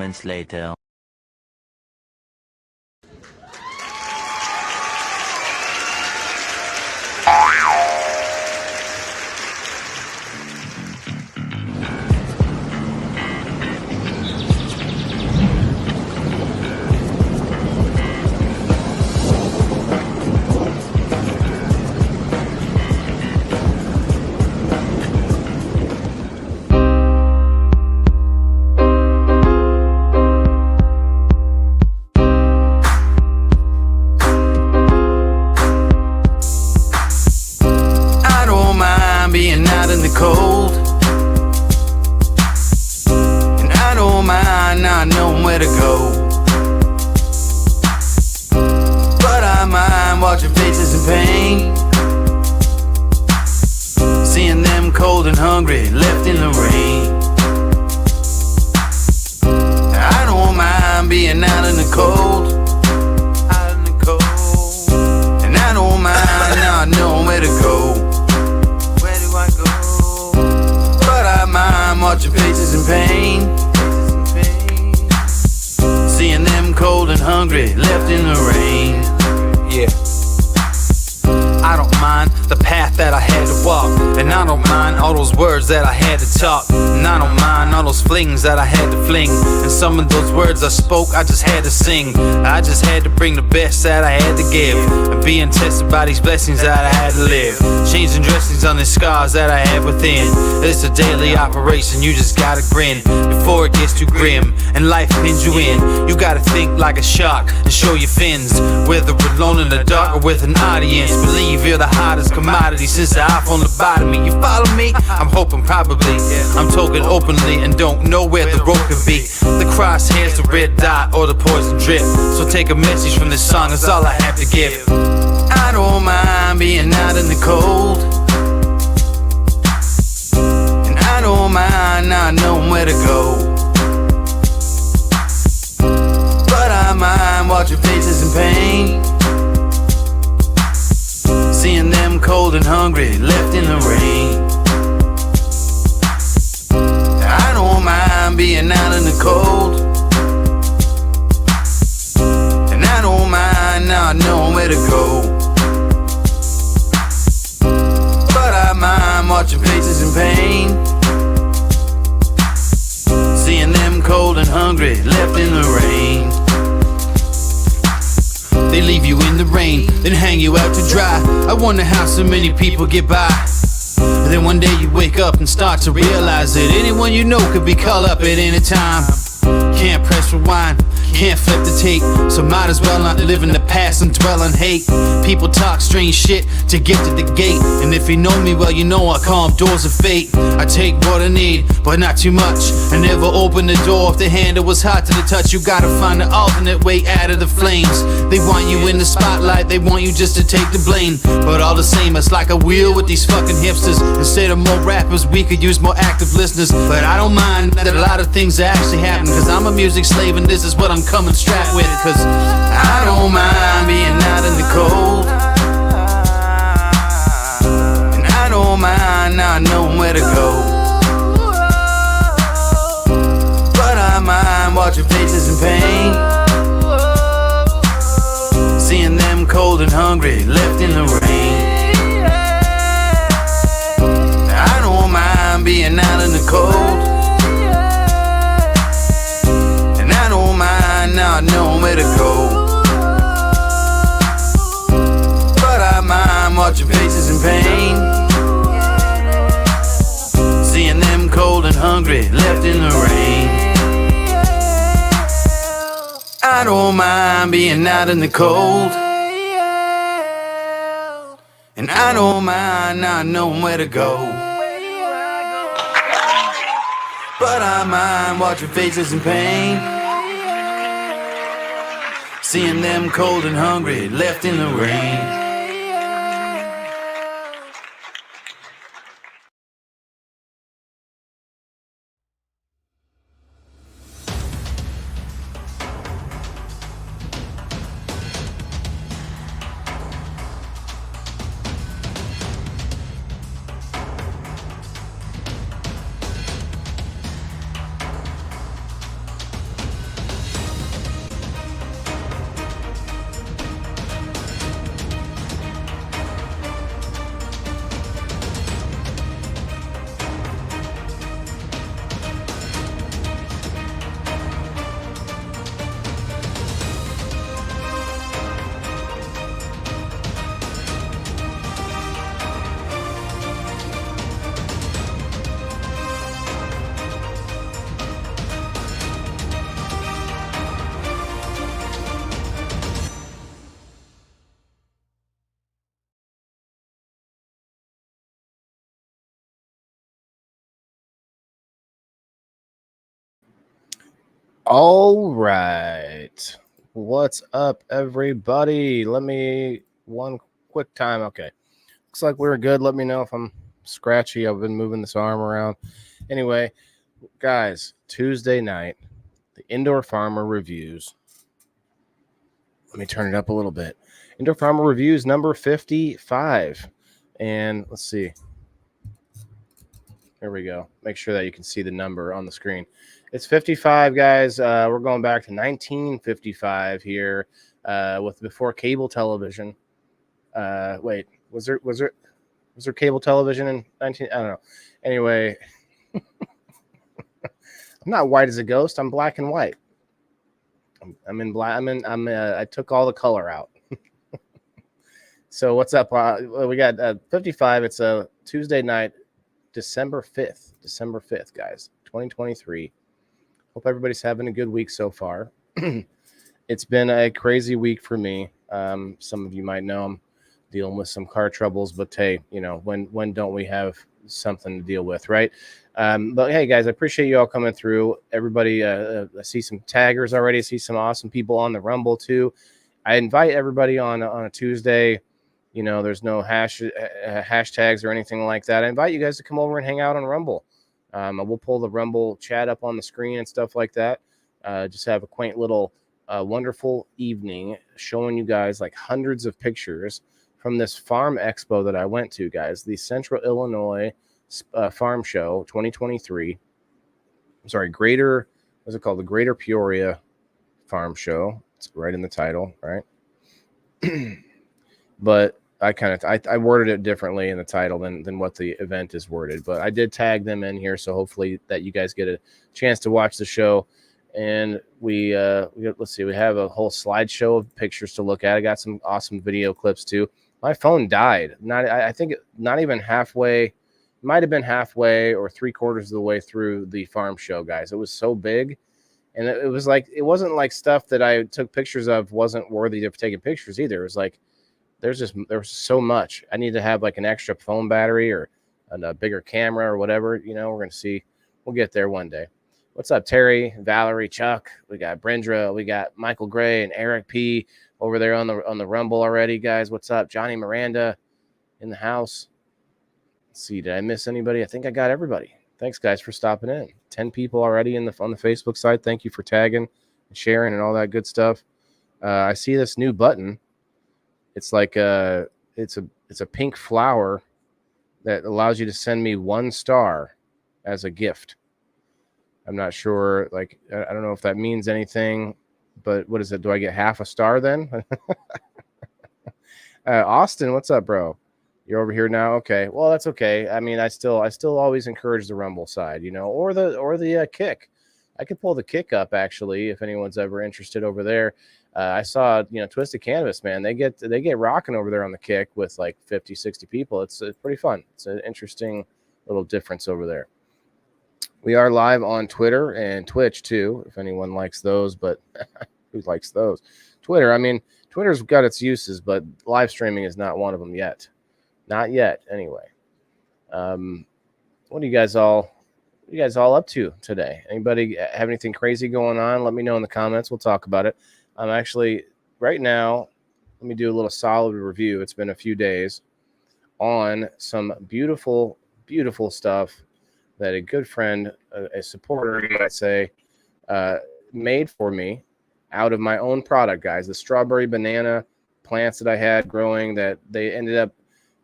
moments later. Being out in the cold, and I don't mind not knowing where to go, but I mind watching faces in pain, seeing them cold and hungry left in the rain. I don't mind being out in the cold, and I don't mind not knowing where to go. I'm watching faces in pain, seeing them cold and hungry left in the rain. Yeah, I don't mind the path that I had to walk, and I don't mind all those words that I had to talk, and I don't mind all those flings that I had to fling, and some of those words I spoke I just had to sing. I just had to bring the best that I had to give, and being tested by these blessings that I had to live, changing dressings on the scars that I had within. It's a daily operation, you just gotta grin before it gets too grim and life pins you in. You gotta think like a shark and show your fins, whether alone in the dark or with an audience. Believe you're the hottest commodity since the iPhone lobotomy. You follow me? I'm hoping probably. I'm talking openly and don't know where the road could be. The crosshairs, the red dot, or the poison drip. So take a message from this song, that's all I have to give. I don't mind being out in the cold, and I don't mind not knowing where to go, but I mind watching faces in pain, seeing them cold and hungry left in the rain. I don't mind being out in the cold, and I don't mind not knowing where to go, but I mind watching faces in pain, seeing them cold and hungry left in the rain. They leave you in the rain, then hang you out to dry. I wonder how so many people get by. And then one day you wake up and start to realize that anyone you know could be called up at any time. Can't press rewind, can't flip the tape, so might as well not live in the past and dwell on hate. People talk strange shit to get to the gate, and if you know me well, you know I call them doors of fate. I take what I need, but not too much. I never open the door if the handle was hot to the touch. You gotta find an alternate way out of the flames. They want you in the spotlight, they want you just to take the blame, but all the same, it's like a wheel with these fucking hipsters. Instead of more rappers, we could use more active listeners. But I don't mind that a lot of things are actually happening, cause I'm a music slave and this is what I'm coming strapped with. Cause I don't mind being out in the cold, and I don't mind not knowing where to go, but I mind watching faces in pain, seeing them cold and hungry left in the rain. I don't mind being out in the cold, and I don't mind not knowing where to go, but I mind watching faces in pain, seeing them cold and hungry left in the rain. I don't mind being out in the cold, and I don't mind not knowing where to go, but I mind watching faces in pain, seeing them cold and hungry left in the rain. All right. What's up, everybody? One quick time. Okay. Looks like we're good. Let me know if I'm scratchy. I've been moving this arm around. Anyway, guys, Tuesday night, the Indoor Farmer Reviews. Let me turn it up a little bit. Indoor Farmer Reviews number 55. And let's see. There we go. Make sure that you can see the number on the screen. It's 55, guys. We're going back to 1955 here, with before cable television. Wait, was there cable television in 19? I don't know. Anyway, I'm not white as a ghost. I'm black and white. I'm in black. I took all the color out. So what's up? We got 55. It's a Tuesday night, December 5th, guys, 2023. Hope everybody's having a good week so far. It's been a crazy week for me. Some of you might know I'm dealing with some car troubles, but hey, when don't we have something to deal with, right? But hey, guys, I appreciate you all coming through. Everybody, I see some taggers already. I see some awesome people on the Rumble too. I invite everybody on a Tuesday. There's no hashtags or anything like that. I invite you guys to come over and hang out on Rumble. We'll pull the Rumble chat up on the screen and stuff like that. Just have a quaint little wonderful evening showing you guys like hundreds of pictures from this farm expo that I went to, guys. The Central Illinois Farm Show 2023. I'm sorry, what's it called? The Greater Peoria Farm Show. It's right in the title, right? But I worded it differently in the title than what the event is worded, but I did tag them in here, so hopefully that you guys get a chance to watch the show. And let's see, we have a whole slideshow of pictures to look at. I got some awesome video clips too. My phone died. I think not even halfway, might have been halfway or 3/4 of the way through the farm show, guys. It was so big, and it was like it wasn't like stuff that I took pictures of wasn't worthy of taking pictures either. It was like there's so much. I need to have like an extra phone battery or a bigger camera or whatever. We're going to see. We'll get there one day. What's up, Terry, Valerie, Chuck? We got Brendra. We got Michael Gray and Eric P over there on the Rumble already, guys. What's up? Johnny Miranda in the house. Let's see, did I miss anybody? I think I got everybody. Thanks, guys, for stopping in. 10 people already on the Facebook side. Thank you for tagging and sharing and all that good stuff. I see this new button. It's like it's a pink flower that allows you to send me 1 star as a gift. I'm not sure, like, I don't know if that means anything, but what is it? Do I get half a star then? Austin, what's up, bro? You're over here now? Okay. Well, that's okay. I mean, I still always encourage the Rumble side, or the kick. I could pull the kick up, actually, if anyone's ever interested over there. I saw, Twisted Canvas, man. They get rocking over there on the kick with like 50, 60 people. It's pretty fun. It's an interesting little difference over there. We are live on Twitter and Twitch too, if anyone likes those, but who likes those? Twitter, I mean, Twitter's got its uses, but live streaming is not one of them yet. Not yet, anyway. What are you guys all up to today? Anybody have anything crazy going on? Let me know in the comments. We'll talk about it. I'm actually, right now, let me do a little solid review. It's been a few days on some beautiful, beautiful stuff that a good friend, a supporter, you might say, made for me out of my own product, guys. The strawberry banana plants that I had growing, that they ended up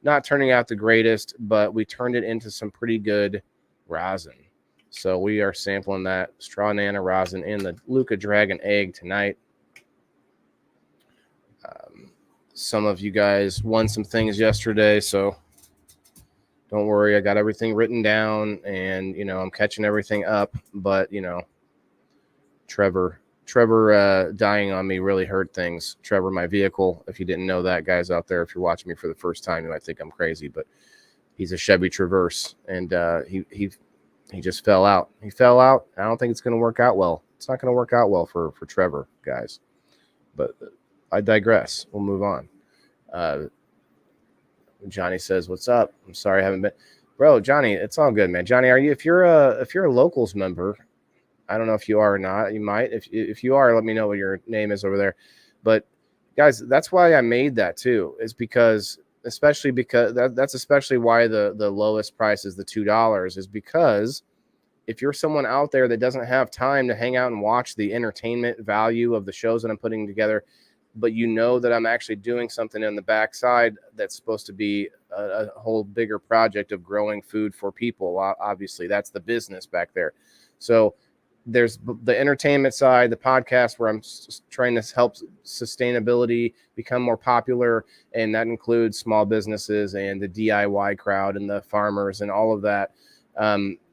not turning out the greatest, but we turned it into some pretty good rosin. So we are sampling that straw nana rosin in the Luca Dragon egg tonight. Some of you guys won some things yesterday, so don't worry. I got everything written down, and I'm catching everything up. But Trevor dying on me really hurt things. Trevor, my vehicle. If you didn't know that, guys out there, if you're watching me for the first time, you might think I'm crazy, but he's a Chevy Traverse, and he just fell out. He fell out. I don't think it's going to work out well. It's not going to work out well for Trevor, guys. But I digress. We'll move on. Johnny says, "What's up? I'm sorry I haven't been." Bro, Johnny, it's all good, man. Johnny, if you're a locals member, I don't know if you are or not. You might. If you are, let me know what your name is over there. But guys, that's why I made that too. Is because especially because that's especially why the lowest price is the $2 is because if you're someone out there that doesn't have time to hang out and watch the entertainment value of the shows that I'm putting together, but you know that I'm actually doing something on the backside that's supposed to be a whole bigger project of growing food for people. Obviously, that's the business back there. So there's the entertainment side, the podcast where I'm trying to help sustainability become more popular. And that includes small businesses and the DIY crowd and the farmers and all of that.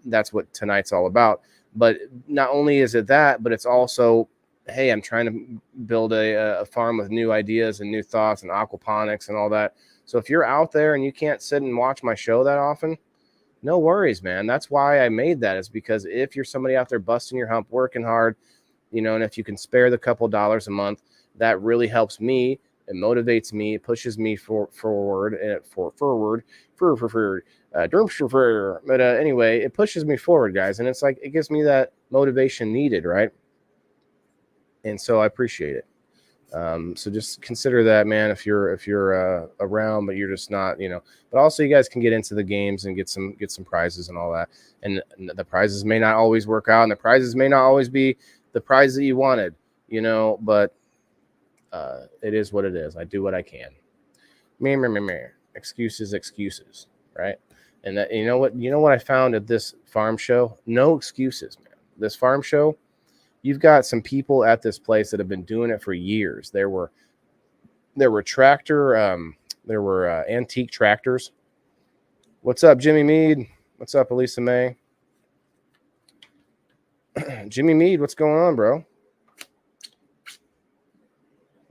That's what tonight's all about. But not only is it that, but it's also, hey, I'm trying to build a farm with new ideas and new thoughts and aquaponics and all that. So if you're out there and you can't sit and watch my show that often, no worries, man. That's why I made that, is because if you're somebody out there busting your hump, working hard, and if you can spare the couple dollars a month, that really helps me. It motivates me, it pushes me forward. But anyway, it pushes me forward, guys. And it's like, it gives me that motivation needed, right? And so I appreciate it. So just consider that, man, if you're around, but you're just not, but also you guys can get into the games and get some prizes and all that. And the prizes may not always work out, and the prizes may not always be the prize that you wanted, but it is what it is. I do what I can. Excuses, right? And that, you know what I found at this farm show? No excuses, man. This farm show, you've got some people at this place that have been doing it for years. There were antique tractors. What's up, Jimmy Mead? What's up, Elisa May? Jimmy Mead, what's going on, bro?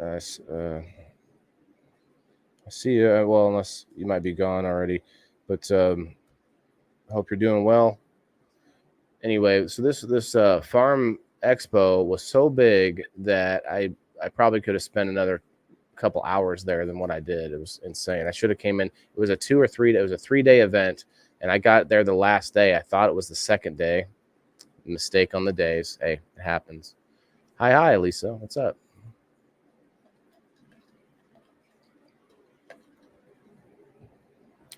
I see you. Well, unless you might be gone already, but I hope you're doing well. Anyway, so this farm expo was so big that I probably could have spent another couple hours there than what I did. It was insane. I should have came in. It was a 3-day event, and I got there the last day. I thought it was the second day. Mistake on the days. Hey, it happens. Hi, Lisa. What's up?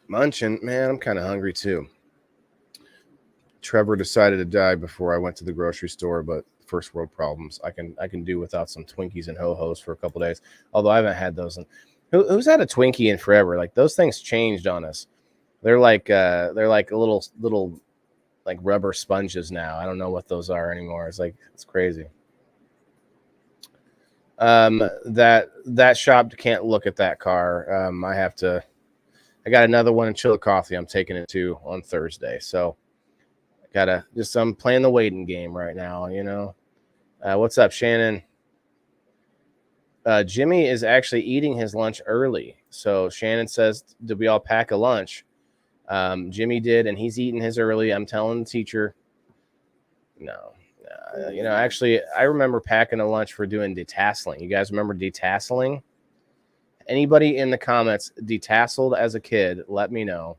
Munching, man. I'm kind of hungry too. Trevor decided to die before I went to the grocery store, but first world problems. I can do without some Twinkies and Ho-Hos for a couple days. Although I haven't had those. Who's had a Twinkie in forever? Like, those things changed on us. They're like a little like rubber sponges now. I don't know what those are anymore. It's crazy. That shop can't look at that car. I got another one in Chillicothe I'm taking it to on Thursday. So I'm playing the waiting game right now, What's up, Shannon? Jimmy is actually eating his lunch early. So Shannon says, did we all pack a lunch? Jimmy did, and he's eating his early. I'm telling the teacher, no. Actually, I remember packing a lunch for doing detasseling. You guys remember detasseling? Anybody in the comments detasseled as a kid, let me know.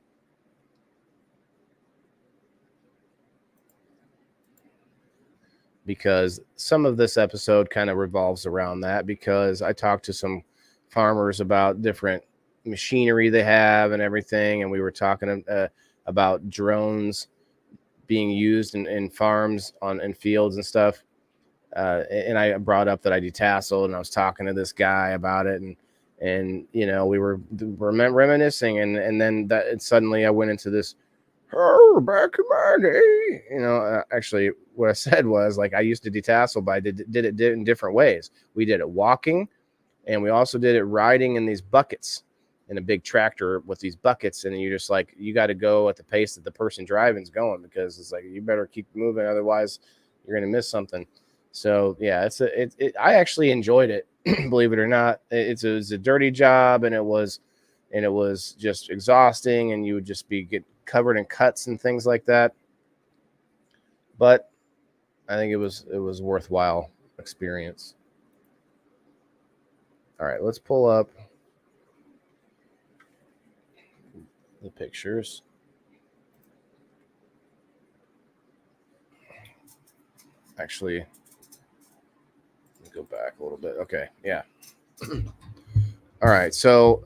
Because some of this episode kind of revolves around that, because I talked to some farmers about different machinery they have and everything, and we were talking about drones being used in farms in fields and stuff. And I brought up that I detasseled, and I was talking to this guy about it, and we were reminiscing, and then suddenly I went into this. Oh, back in my day, actually, what I said was, like, I used to detassel, but I did it in different ways. We did it walking, and we also did it riding in these buckets in a big tractor with these buckets. And you just, like, you got to go at the pace that the person driving is going, because it's like, you better keep moving, otherwise you're going to miss something. So yeah, I actually enjoyed it. Believe it or not. It was a dirty job, and it was just exhausting, and you would just get covered in cuts and things like that. But I think it was worthwhile experience. All right, let's pull up the pictures. actually, let me go back a little bit. Okay, yeah. All right, so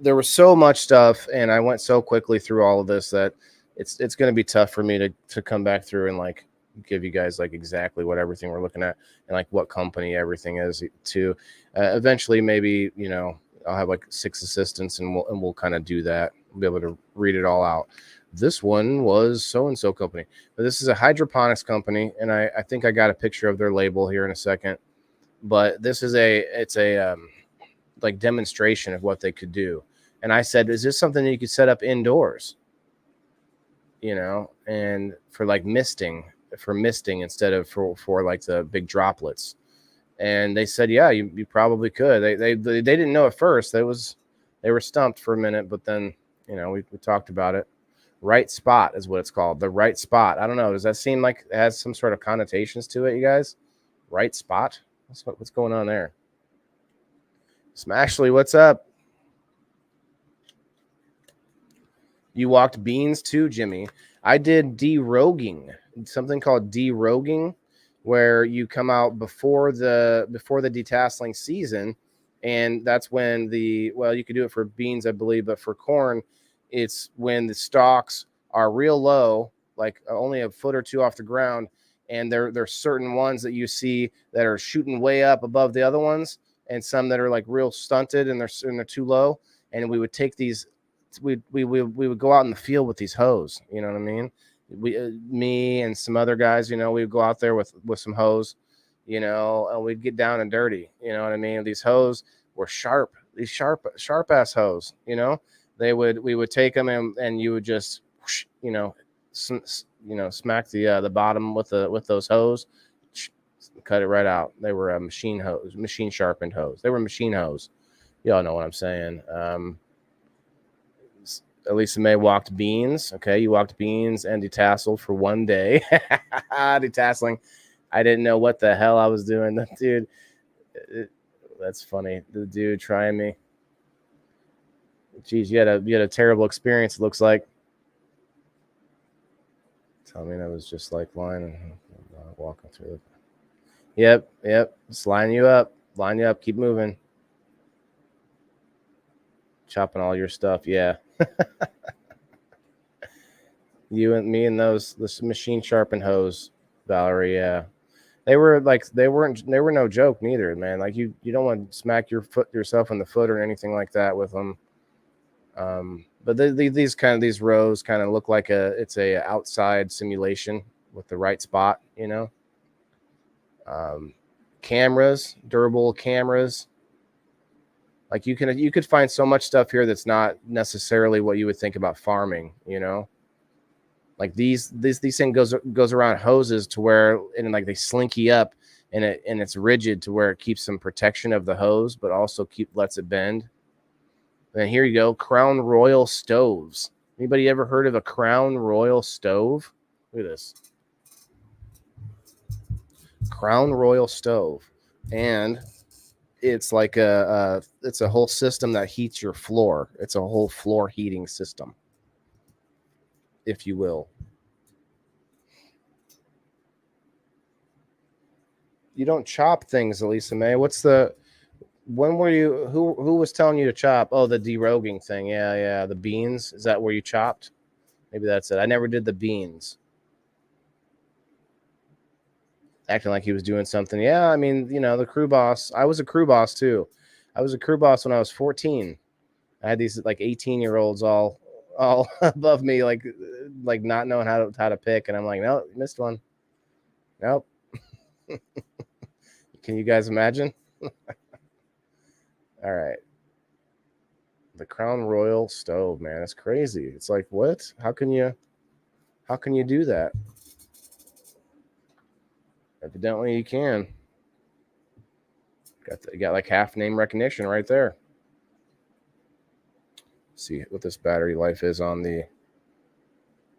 there was so much stuff, and I went so quickly through all of this that it's going to be tough for me to come back through and like give you guys like exactly what everything we're looking at and like what company everything is to. Eventually, maybe I'll have like 6 assistants, and we'll kind of do that. We'll be able to read it all out. This one was so and so company, but this is a hydroponics company, and I think I got a picture of their label here in a second. But this is it's a like demonstration of what they could do. And I said, is this something that you could set up indoors? And for like misting instead of for like the big droplets. And they said, yeah, you probably could. They didn't know at first. They were stumped for a minute, but then we talked about it. Right spot is what it's called. The right spot. I don't know. Does that seem like it has some sort of connotations to it, you guys? Right spot. What's going on there? Smashley, what's up? You walked beans too, Jimmy. I did deroguing, something called deroguing, where you come out before the detasseling season, and that's when you could do it for beans, I believe, but for corn, it's when the stalks are real low, like only a foot or two off the ground, and there's certain ones that you see that are shooting way up above the other ones, and some that are like real stunted and they're too low. And we would take these, we would go out in the field with these hoes. You know what I mean? Me and some other guys, we'd go out there with some hoes, and we'd get down and dirty. You know what I mean? These hoes were sharp, these sharp ass hoes. We would take them and you would just, smack the bottom with those hoes, cut it right out. They were machine sharpened hose. They were machine hose. Y'all know what I'm saying. Elisa May walked beans. Okay, you walked beans and detasseled for one day. Detasseling. I didn't know what the hell I was doing. Dude, that's funny. The dude trying me. Geez, you had a terrible experience, it looks like. Tell me that was just like lying walking through it. Yep. Just line you up. Keep moving. Chopping all your stuff. Yeah. You and me and this machine sharpened hose, Valerie. Yeah. They were no joke neither, man. Like you don't want to smack yourself in the foot or anything like that with them. But these rows kind of look like it's a outside simulation with the right spot, cameras, durable cameras. Like you could find so much stuff here that's not necessarily what you would think about farming, Like these thing goes around hoses to where and like they slinky up and it's rigid to where it keeps some protection of the hose, but also lets it bend. And here you go, Crown Royal stoves. Anybody ever heard of a Crown Royal stove? Look at this. Crown Royal stove. And it's like it's a whole system that heats your floor. It's a whole floor heating system, if you will. You don't chop things, Elisa May. When were you, who was telling you to chop? Oh, the deroguing thing. Yeah. The beans. Is that where you chopped? Maybe that's it. I never did the beans. Acting like he was doing something. Yeah, I mean, the crew boss. I was a crew boss too. I was a crew boss when I was 14. I had these like 18-year-olds all above me, like not knowing how to pick, and I'm like, no, you missed one. Nope. Can you guys imagine? All right. The Crown Royal stove, man, it's crazy. It's like, what? How can you do that? Evidently you can. Got like half name recognition right there. See what this battery life is on the.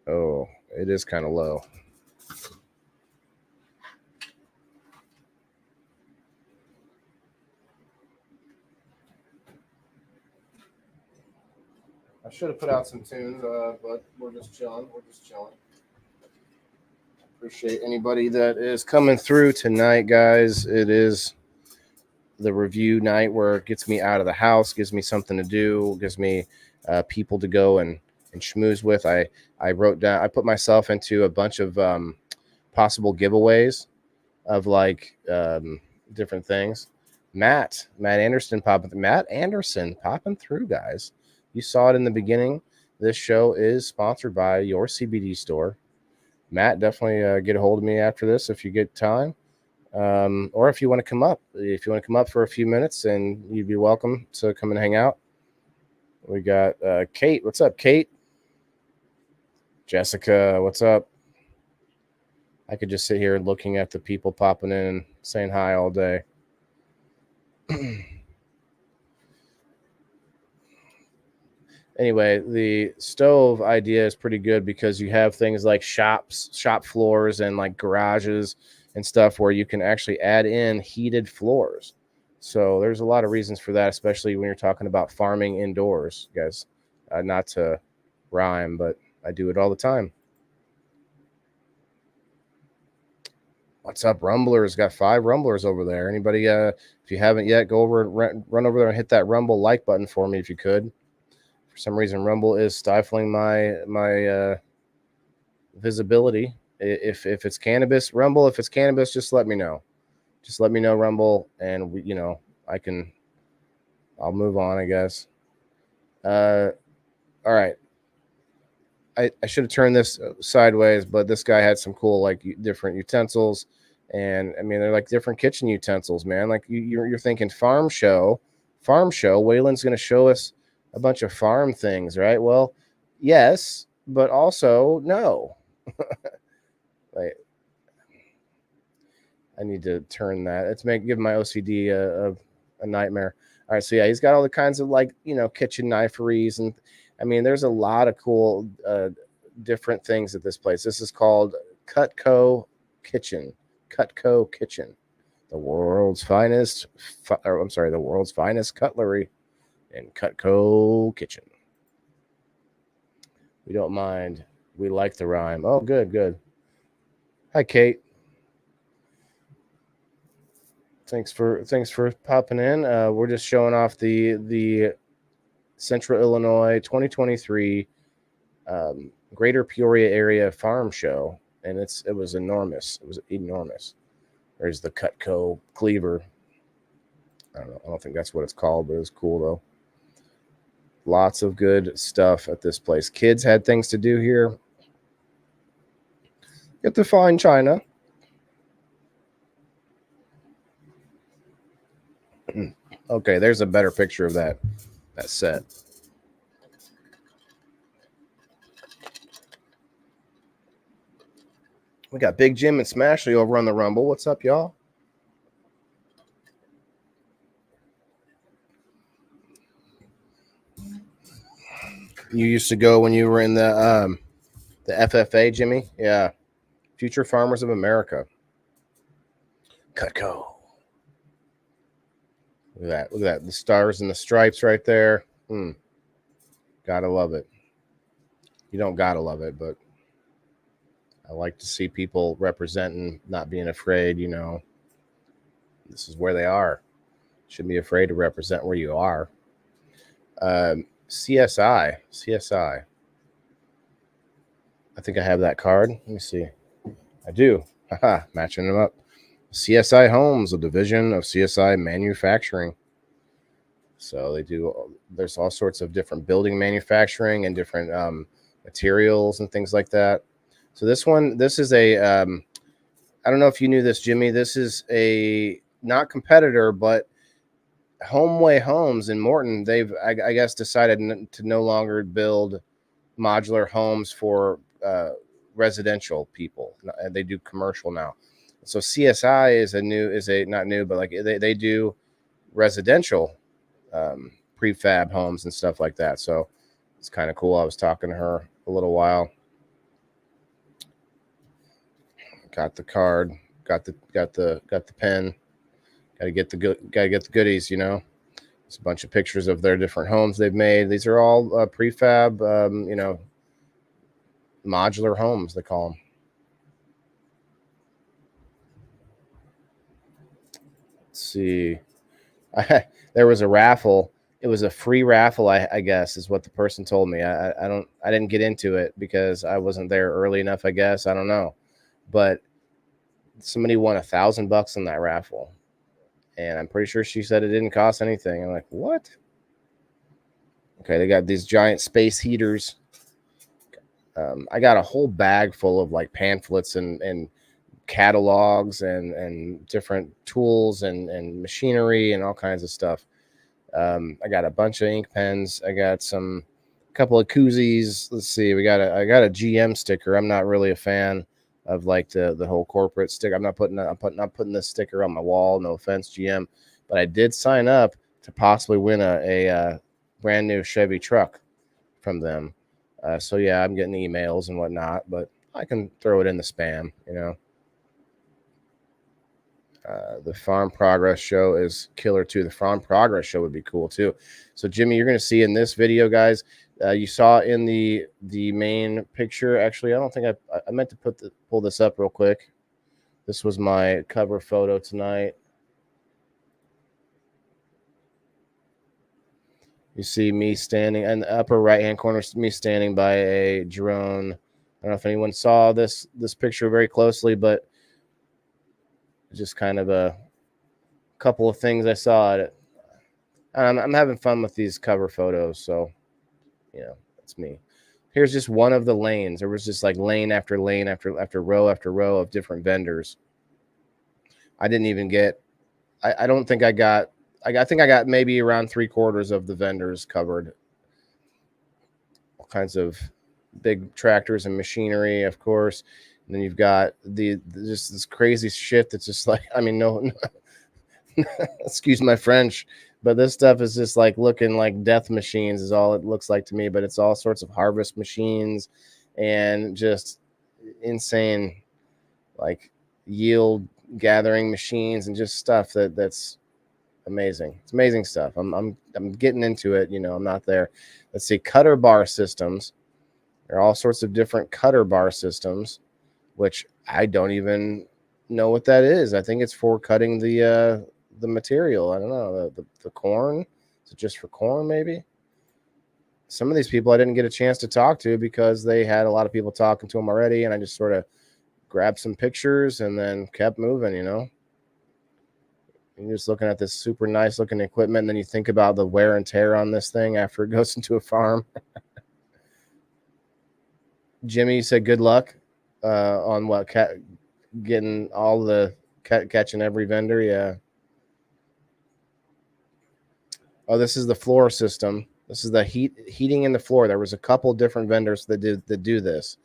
Oh, it is kind of low. I should have put out some tunes, but we're just chilling. Appreciate anybody that is coming through tonight, guys. It is the review night where it gets me out of the house, gives me something to do, gives me people to go and schmooze with. I wrote down, I put myself into a bunch of possible giveaways of like different things. Matt Anderson popping through, guys. You saw it in the beginning. This show is sponsored by your CBD store. Matt, definitely get a hold of me after this if you get time, or if you want to come up. If you want to come up for a few minutes, and you'd be welcome to come and hang out. We got Kate. What's up, Kate? Jessica, what's up? I could just sit here looking at the people popping in and saying hi all day. Anyway, the stove idea is pretty good because you have things like shop floors and like garages and stuff where you can actually add in heated floors. So there's a lot of reasons for that, especially when you're talking about farming indoors, guys. Not to rhyme, but I do it all the time. What's up, Rumblers? Got 5 Rumblers over there. Anybody, if you haven't yet, go over and run over there and hit that Rumble like button for me if you could. For some reason, Rumble is stifling my visibility. If it's cannabis, Rumble, if it's cannabis, just let me know. Just let me know, Rumble, and I'll move on, I guess. All right. I should have turned this sideways, but this guy had some cool like different utensils, and I mean they're like different kitchen utensils, man. Like you're thinking farm show. Waylon's going to show us a bunch of farm things, right? Well, yes, but also no. Like, I need to turn that. It's give my OCD a nightmare. All right, so yeah, he's got all the kinds of like kitchen kniferys, and I mean there's a lot of cool different things at this place. This is called Cutco Kitchen. Cutco Kitchen, the world's finest. The world's finest cutlery. In Cutco Kitchen. We don't mind. We like the rhyme. Oh, good. Hi, Kate. Thanks for popping in. We're just showing off the Central Illinois 2023 Greater Peoria Area Farm Show, and it was enormous. It was enormous. There's the Cutco cleaver. I don't know. I don't think that's what it's called, but it was cool though. Lots of good stuff at this place. Kids had things to do here. Get to find China. Okay, there's a better picture of that set. We got Big Jim and Smashley over on the Rumble. What's up, y'all? You used to go when you were in the FFA, Jimmy? Yeah. Future Farmers of America. Cutco. Look at that. The stars and the stripes right there. Gotta love it. You don't gotta love it, but I like to see people representing, not being afraid, This is where they are. Shouldn't be afraid to represent where you are. CSI. I think I have that card. Let me see. I do. Haha, matching them up. CSI Homes, a division of CSI Manufacturing. So there's all sorts of different building manufacturing and different materials and things like that. So this is a, I don't know if you knew this, Jimmy. This is a not competitor, but Homeway Homes in Morton. They've, I guess, decided to no longer build modular homes for residential people, and they do commercial now. So CSI is not new, but like they do residential prefab homes and stuff like that. So it's kind of cool. I was talking to her a little while. Got the card, got the pen. Got to get the goodies, It's a bunch of pictures of their different homes they've made. These are all prefab, modular homes, they call them. see. There was a raffle. It was a free raffle, I guess, is what the person told me. I didn't get into it because I wasn't there early enough, I guess. I don't know. But somebody won $1,000 in that raffle. And I'm pretty sure she said it didn't cost anything. I'm like, what? Okay, they got these giant space heaters. I got a whole bag full of like pamphlets and catalogs and different tools and machinery and all kinds of stuff. I got a bunch of ink pens. I got a couple of koozies. Let's see. I got a GM sticker. I'm not really a fan of like the whole corporate sticker. I'm not putting this sticker on my wall. No offense, GM, but I did sign up to possibly win a brand new Chevy truck from them. So yeah, I'm getting emails and whatnot, but I can throw it in the spam, you know. The Farm Progress Show is killer too. The Farm Progress Show would be cool too. So Jimmy, you're going to see in this video, guys. You saw in the main picture. Actually, I don't think I meant to pull this up real quick. This was my cover photo tonight. You see me standing in the upper right-hand corner, me standing by a drone. I don't know if anyone saw this picture very closely, but just kind of a couple of things I saw at it. I'm having fun with these cover photos, so that's me. Here's just one of the lanes. There was just like lane after lane after row after row of different vendors. I didn't even get. I don't think I got. I think I got maybe around 3/4 of the vendors covered. All kinds of big tractors and machinery, of course. And then you've got just this crazy shit that's just like, I mean, no excuse my French, but this stuff is just like looking like death machines is all it looks like to me, but it's all sorts of harvest machines and just insane like yield gathering machines and just stuff that's amazing. It's amazing stuff. I'm getting into it, I'm not there. Let's see, cutter bar systems. There are all sorts of different cutter bar systems, which I don't even know what that is. I think it's for cutting the material. I don't know, the corn. Is it just for corn maybe? Some of these people I didn't get a chance to talk to because they had a lot of people talking to them already, and I just sort of grabbed some pictures and then kept moving, You're just looking at this super nice looking equipment, and then you think about the wear and tear on this thing after it goes into a farm. Jimmy, you said good luck on what getting all the catching every vendor. Yeah. Oh, this is the floor system. This is the heating in the floor. There was a couple different vendors that do this,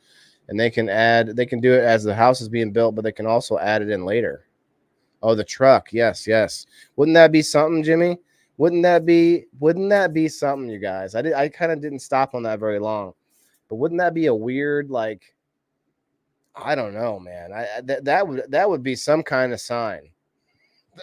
and they can do it as the house is being built, but they can also add it in later. Oh, the truck. Yes. Wouldn't that be something, Jimmy? Wouldn't that be something, you guys? I kind of didn't stop on that very long, but wouldn't that be a weird, like, I don't know, man. That would be some kind of sign.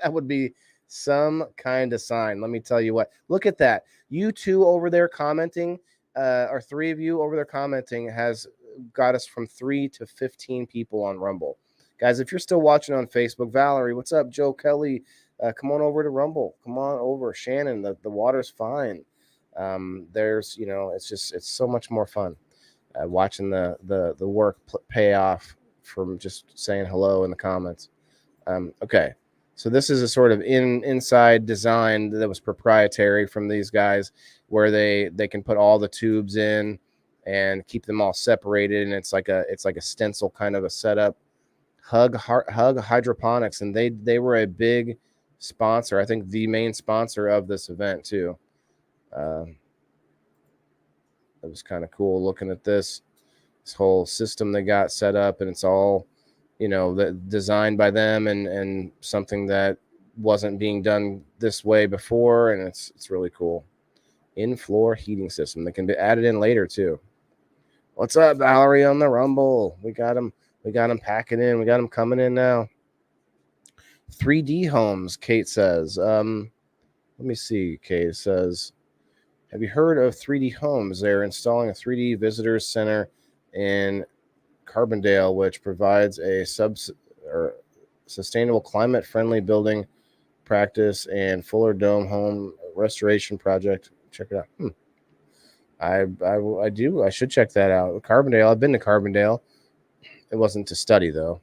That would be some kind of sign. Let me tell you what. Look at that. You two over there commenting, or three of you over there commenting has got us from 3 to 15 people on Rumble. Guys, if you're still watching on Facebook, Valerie, what's up? Joe Kelly, come on over to Rumble. Come on over. Shannon, the water's fine. There's, it's so much more fun watching the work pay off from just saying hello in the comments. Okay, so this is a sort of inside design that was proprietary from these guys, where they can put all the tubes in and keep them all separated, and it's like a stencil kind of a setup. Hug Hydroponics, and they were a big sponsor. I think the main sponsor of this event too. It was kind of cool looking at this whole system they got set up, and it's all designed by them and something that wasn't being done this way before, and it's really cool. In-floor heating system that can be added in later too. What's up, Valerie, on the Rumble? We got them packing in. We got them coming in now. 3D Homes, Kate says. Let me see. Kate says, have you heard of 3D Homes? They're installing a 3D visitors center in Carbondale, which provides a sustainable, climate-friendly building practice and Fuller Dome home restoration project. Check it out. I do. I should check that out. Carbondale. I've been to Carbondale. It wasn't to study though.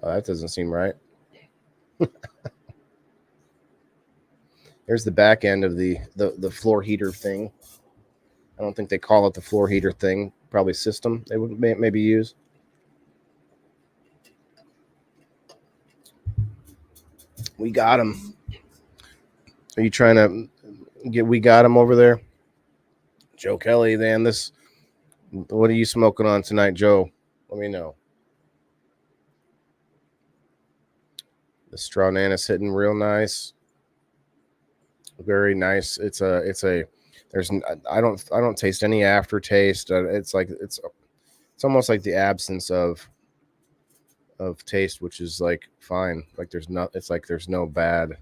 Oh, that doesn't seem right. Here's the back end of the floor heater thing. I don't think they call it the floor heater thing. Probably system they would maybe use. We got him. Are you trying to get? We got him over there. Joe Kelly, then this. What are you smoking on tonight, Joe? Let me know. The Strawnanis hitting real nice. Very nice. It's a. There's I don't taste any aftertaste. It's like it's almost like the absence of taste, which is like fine. Like there's not. It's like there's no bad.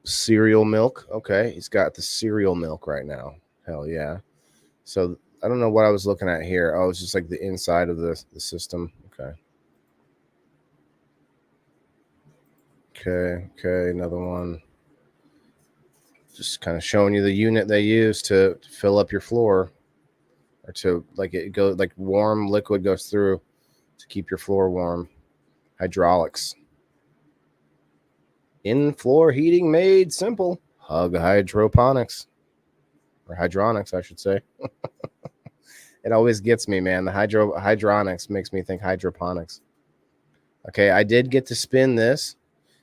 Cereal milk. Okay, he's got the cereal milk right now. Hell yeah. So I don't know what I was looking at here. Oh, it's just like the inside of the system. Okay, another one. Just kind of showing you the unit they use to fill up your floor, or to like it go like warm liquid goes through to keep your floor warm. Hydraulics. In floor heating made simple. Hug hydroponics. Or hydronics, I should say. It always gets me, man. The hydronics makes me think hydroponics. Okay, I did get to spin this,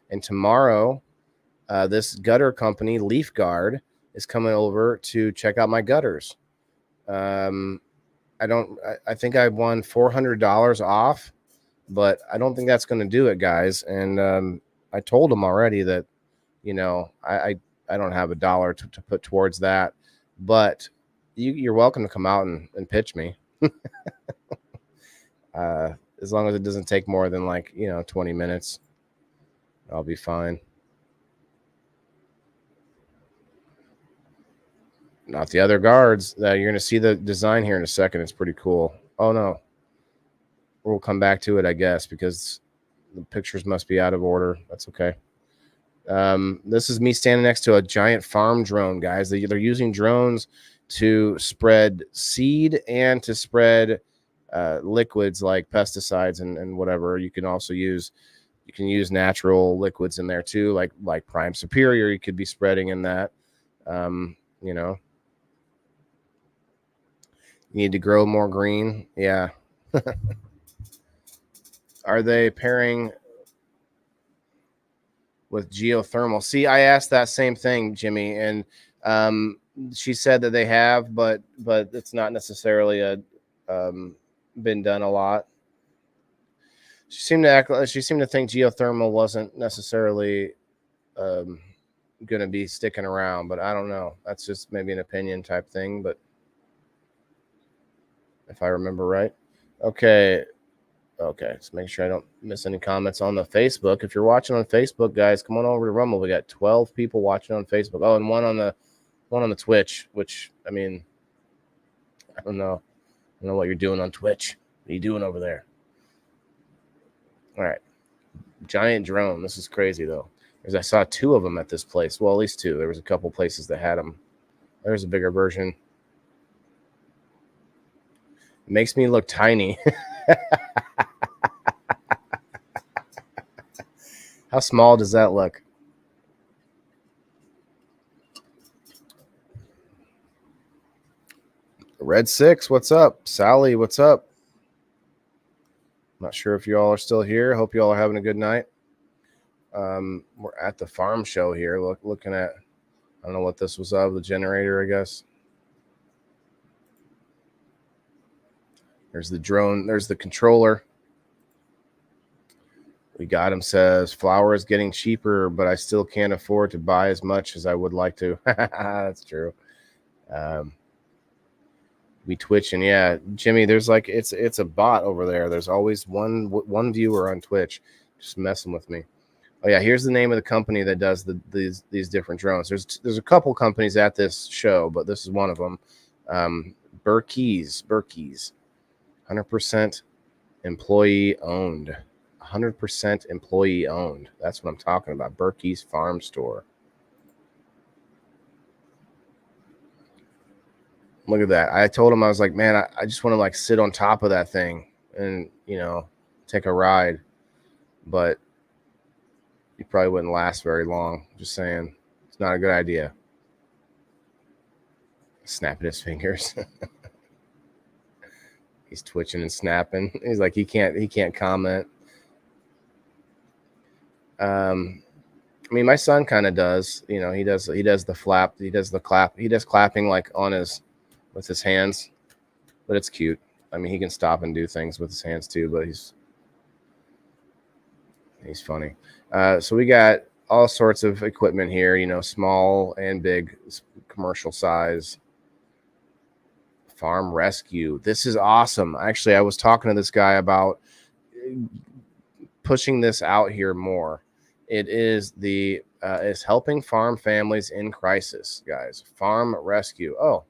and tomorrow, this gutter company, Leaf Guard, is coming over to check out my gutters. I think I won $400 off, but I don't think that's going to do it, guys. And I told them already that, you know, I don't have $1 to put towards that, but you're welcome to come out and pitch me. As long as it doesn't take more than 20 minutes, I'll be fine. Not the other guards. You're going to see the design here in a second. It's pretty cool. Oh, no. We'll come back to it, I guess, because the pictures must be out of order. That's okay. This is me standing next to a giant farm drone, guys. They're using drones to spread seed and to spread liquids like pesticides and whatever. You can also use natural liquids in there too, like Prime Superior. You could be spreading in that. You need to grow more green. Yeah. Are they pairing with geothermal? See, I asked that same thing, Jimmy, and she said that they have, but it's not necessarily been done a lot. She seemed to think geothermal wasn't necessarily going to be sticking around, but I don't know. That's just maybe an opinion type thing, but if I remember right. Okay, let's make sure I don't miss any comments on the Facebook. If you're watching on Facebook, guys, come on over to Rumble. We got 12 people watching on Facebook. Oh, and one on the Twitch, which, I mean, I don't know what you're doing on Twitch. What are you doing over there? All right. Giant drone. This is crazy, though. I saw 2 of them at this place. Well, at least 2. There was a couple places that had them. There's a bigger version. It makes me look tiny. How small does that look? Red 6, what's up? Sally, what's up? Not sure if you all are still here. Hope you all are having a good night. We're at the farm show here. Looking at, I don't know what this was of, the generator, I guess. There's the drone. There's the controller. We got him, says, flour is getting cheaper, but I still can't afford to buy as much as I would like to. That's true. We twitching. Yeah, Jimmy, there's it's a bot over there. There's always one viewer on Twitch just messing with me. Oh, yeah, here's the name of the company that does these different drones. There's a couple companies at this show, but this is one of them. Berkeys. 100% Employee owned. 100% employee owned. That's what I'm talking about. Berkey's Farm Store. Look at that. I told him, I was like, man, I just want to like sit on top of that thing and, you know, take a ride. But you probably wouldn't last very long. Just saying. It's not a good idea. Snapping his fingers. He's twitching and snapping. He's like, he can't comment. I mean, my son kind of does, you know, he does the flap, he does the clap, he does clapping like on with his hands, but it's cute. I mean, he can stop and do things with his hands too, but he's funny. So we got all sorts of equipment here, you know, small and big, commercial size. Farm rescue. This is awesome. Actually, I was talking to this guy about pushing this out here more. It is is helping farm families in crisis, guys. Farm rescue. Oh,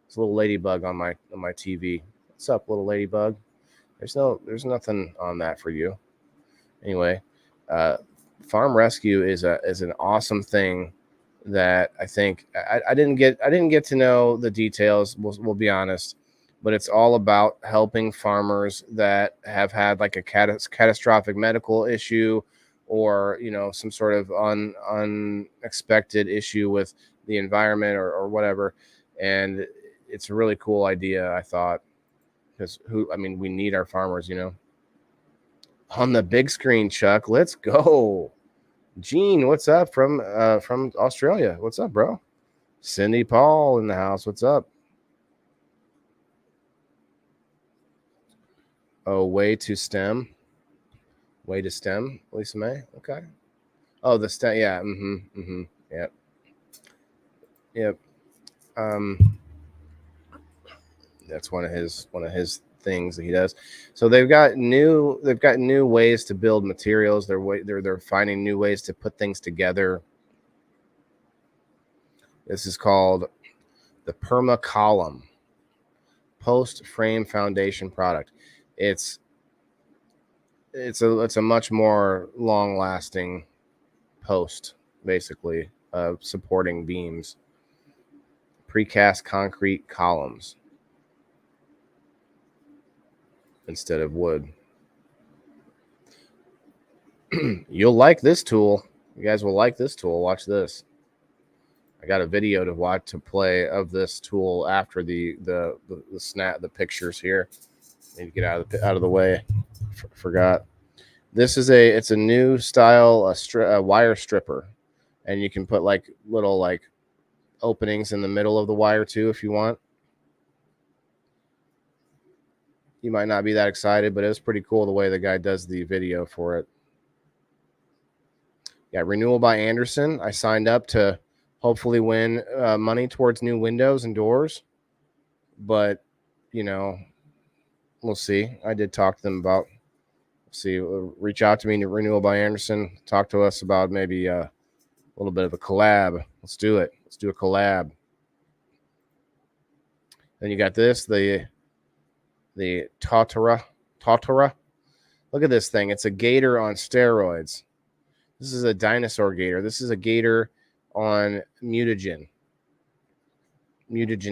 it's a little ladybug on my TV. What's up, little ladybug? There's nothing on that for you. Anyway, farm rescue is an awesome thing that I think I didn't get to know the details. We'll be honest, but it's all about helping farmers that have had like a catastrophic medical issue, or you know, some sort of unexpected issue with the environment or whatever. And it's a really cool idea, I thought, because we need our farmers, you know. On the big screen, Chuck, let's go. Gene, what's up from Australia? What's up, bro? Cindy Paul in the house. What's up? Oh, way to STEM, Lisa May. Okay. Oh, the STEM. Yeah. Yep. That's one of his things that he does. So they've got new ways to build materials. They're finding new ways to put things together. This is called the Perma Column post frame foundation product. It's a much more long lasting post, basically, supporting beams. Precast concrete columns instead of wood. You'll like this tool. You guys will like this tool. Watch this. I got a video to play of this tool after the pictures here. Need to get out of the way. Forgot. This is it's a new style, a wire stripper, and you can put like little like openings in the middle of the wire too if you want. You might not be that excited, but it was pretty cool the way the guy does the video for it. Yeah, Renewal by Andersen. I signed up to hopefully win money towards new windows and doors, but you know, we'll see. I did talk to them about. See, reach out to me to Renewal by Andersen. Talk to us about maybe a little bit of a collab. Let's do it. Let's do a collab. Then you got this, the Tautara. Look at this thing. It's a gator on steroids. This is a dinosaur gator. This is a gator on mutagen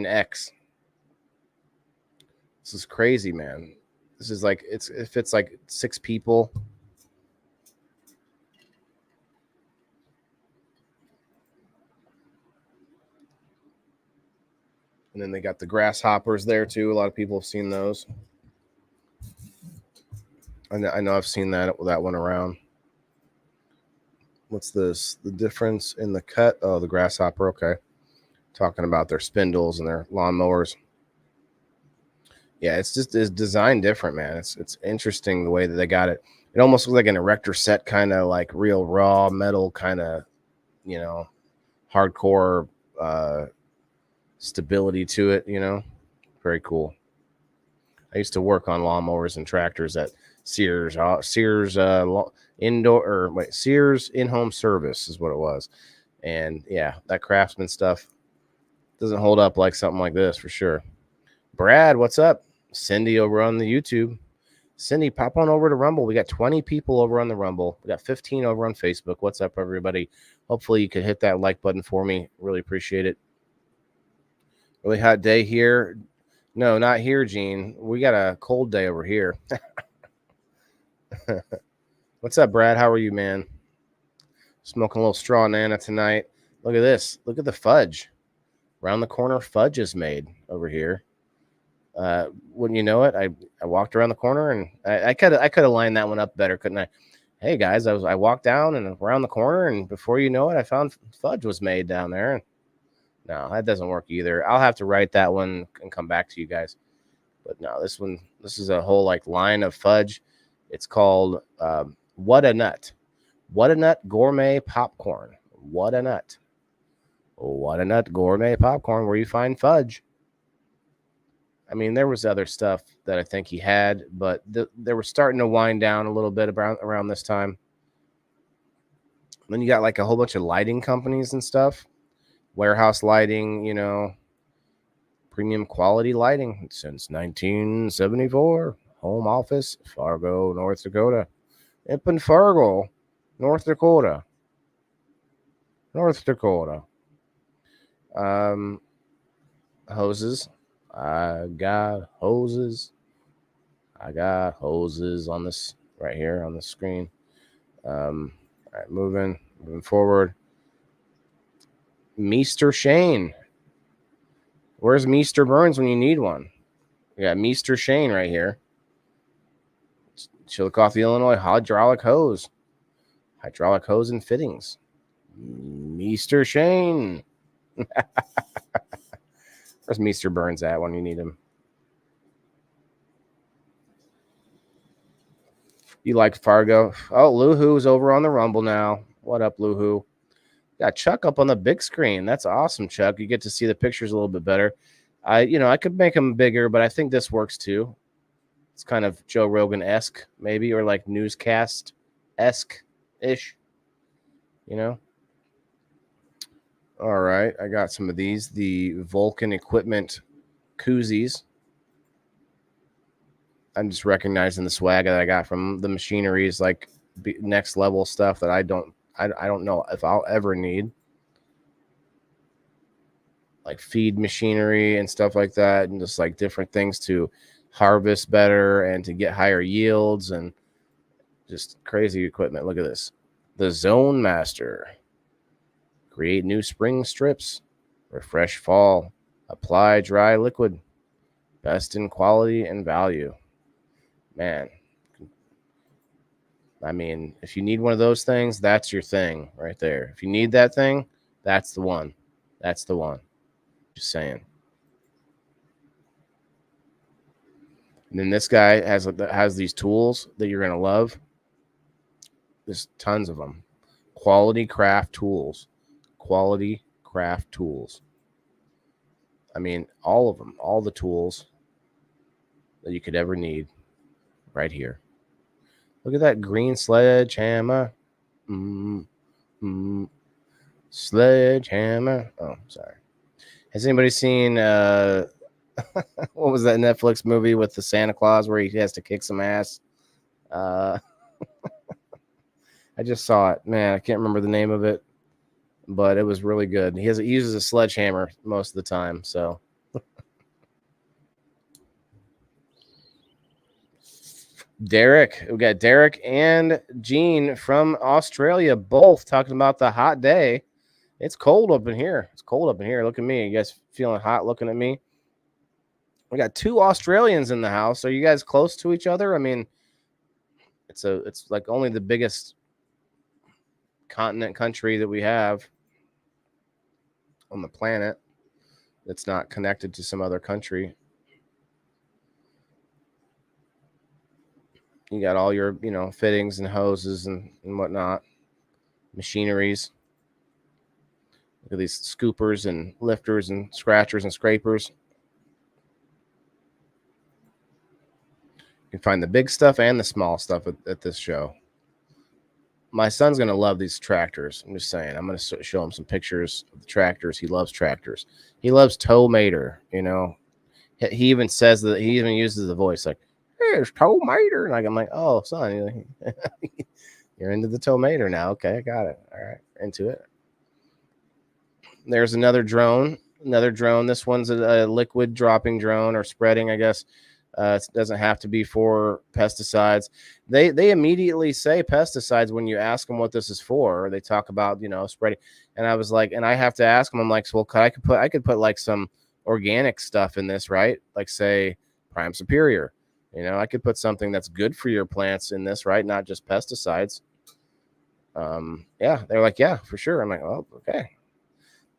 X. This is crazy, man. This is like it fits like 6 people. And then they got the grasshoppers there too. A lot of people have seen those. I know I've seen that one around. What's this? The difference in the cut? Oh, the grasshopper. Okay. Talking about their spindles and their lawnmowers. Yeah, it's designed different, man. It's interesting the way that they got it. It almost looks like an erector set, kind of like real raw metal, kind of, you know, hardcore stability to it, you know. Very cool. I used to work on lawnmowers and tractors at Sears in-home service is what it was. And yeah, that Craftsman stuff doesn't hold up like something like this for sure. Brad, what's up? Cindy over on the YouTube. Cindy, pop on over to Rumble. We got 20 people over on the Rumble. We got 15 over on Facebook. What's up, everybody? Hopefully you could hit that like button for me. Really appreciate it. Really hot day here. No, not here, Gene. We got a cold day over here. What's up, Brad? How are you, man? Smoking a little straw nana tonight. Look at this. Look at the fudge. Around the corner, fudge is made over here. Wouldn't you know it? I walked around the corner and I could have lined that one up better, couldn't I? Hey guys, I walked down and around the corner, and before you know it, I found fudge was made down there. No, that doesn't work either. I'll have to write that one and come back to you guys. But no, this is a whole like line of fudge. It's called What a Nut. What a Nut gourmet popcorn. What a Nut. What a Nut gourmet popcorn, where you find fudge. I mean, there was other stuff that I think he had, but they were starting to wind down a little bit around this time. Then you got like a whole bunch of lighting companies and stuff. Warehouse lighting, you know, premium quality lighting since 1974. Home office, Fargo, North Dakota. Up in Fargo, North Dakota. North Dakota. Hoses. I got hoses. I got hoses on this right here on the screen. All right, moving forward. Meester Shane. Where's Meester Burns when you need one? We got Meester Shane right here. Chillicothe, Illinois. Hydraulic hose. Hydraulic hose and fittings. Meester Shane. Where's Meester Burns at when you need him? You like Fargo? Oh, Luhu's over on the Rumble now. What up, Luhu? Got Chuck up on the big screen. That's awesome, Chuck. You get to see the pictures a little bit better. I could make them bigger, but I think this works too. It's kind of Joe Rogan-esque, maybe, or like newscast-esque-ish, you know? All right, I got some of these. The Vulcan Equipment koozies. I'm just recognizing the swag that I got from the machineries, like next level stuff that I don't know if I'll ever need. Like feed machinery and stuff like that, and just like different things to harvest better and to get higher yields, and just crazy equipment. Look at this. The Zone Master. Create new spring strips. Refresh fall. Apply dry liquid. Best in quality and value. Man. I mean, if you need one of those things, that's your thing right there. If you need that thing, that's the one. That's the one. Just saying. And then this guy has these tools that you're going to love. There's tons of them. Quality craft tools. Quality craft tools. I mean, all of them. All the tools that you could ever need right here. Look at that green sledgehammer. Sledgehammer. Oh, sorry. Has anybody seen what was that Netflix movie with the Santa Claus where he has to kick some ass? I just saw it. Man, I can't remember the name of it, but it was really good. He uses a sledgehammer most of the time, so. Derek, we got Derek and Gene from Australia, both talking about the hot day. It's cold up in here. It's cold up in here. Look at me. You guys feeling hot looking at me? We got 2 Australians in the house. Are you guys close to each other? I mean, it's like only the biggest continent country that we have on the planet that's not connected to some other country. You got all your, fittings and hoses and whatnot, machineries. Look at these scoopers and lifters and scratchers and scrapers. You can find the big stuff and the small stuff at this show. My son's going to love these tractors. I'm just saying. I'm going to show him some pictures of the tractors. He loves tractors. He loves Tow Mater, He even says that he even uses the voice like, is tomato. And I'm like, oh, son, you're into the tomato now. Okay, I got it. All right, into it. There's another drone. This one's a liquid dropping drone or spreading, I guess. It doesn't have to be for pesticides. They immediately say pesticides when you ask them what this is for. Or they talk about spreading, and I was like, and I have to ask them. I'm like, so, well, I could put like some organic stuff in this, right? Like say Prime Superior. I could put something that's good for your plants in this, right? Not just pesticides. Yeah, they're like, yeah, for sure. I'm like, oh, okay.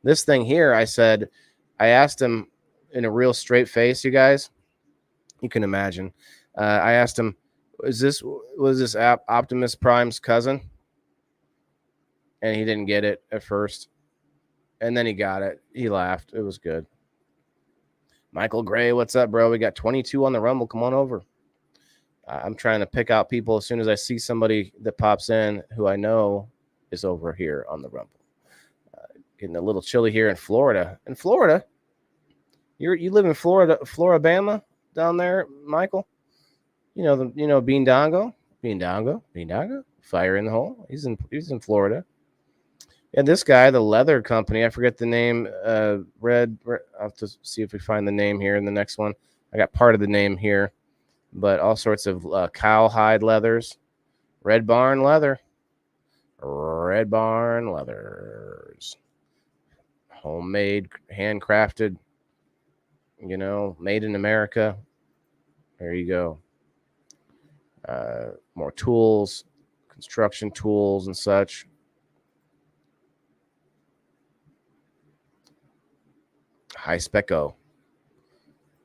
This thing here, I asked him in a real straight face, you guys. You can imagine. I asked him, was this Optimus Prime's cousin? And he didn't get it at first. And then he got it. He laughed. It was good. Michael Gray, what's up, bro? We got 22 on the Rumble. Come on over. I'm trying to pick out people as soon as I see somebody that pops in who I know is over here on the Rumble. Getting a little chilly here in Florida. In Florida? You live in Florida, Floribama down there, Michael? Beandongo? Beandongo? Fire in the hole. He's in Florida. Yeah, this guy, the leather company, I forget the name. Red. I'll have to see if we find the name here in the next one. I got part of the name here, but all sorts of cowhide leathers. Red Barn Leather. Red Barn Leathers. Homemade, handcrafted, made in America. There you go. More tools, construction tools and such. High Speco.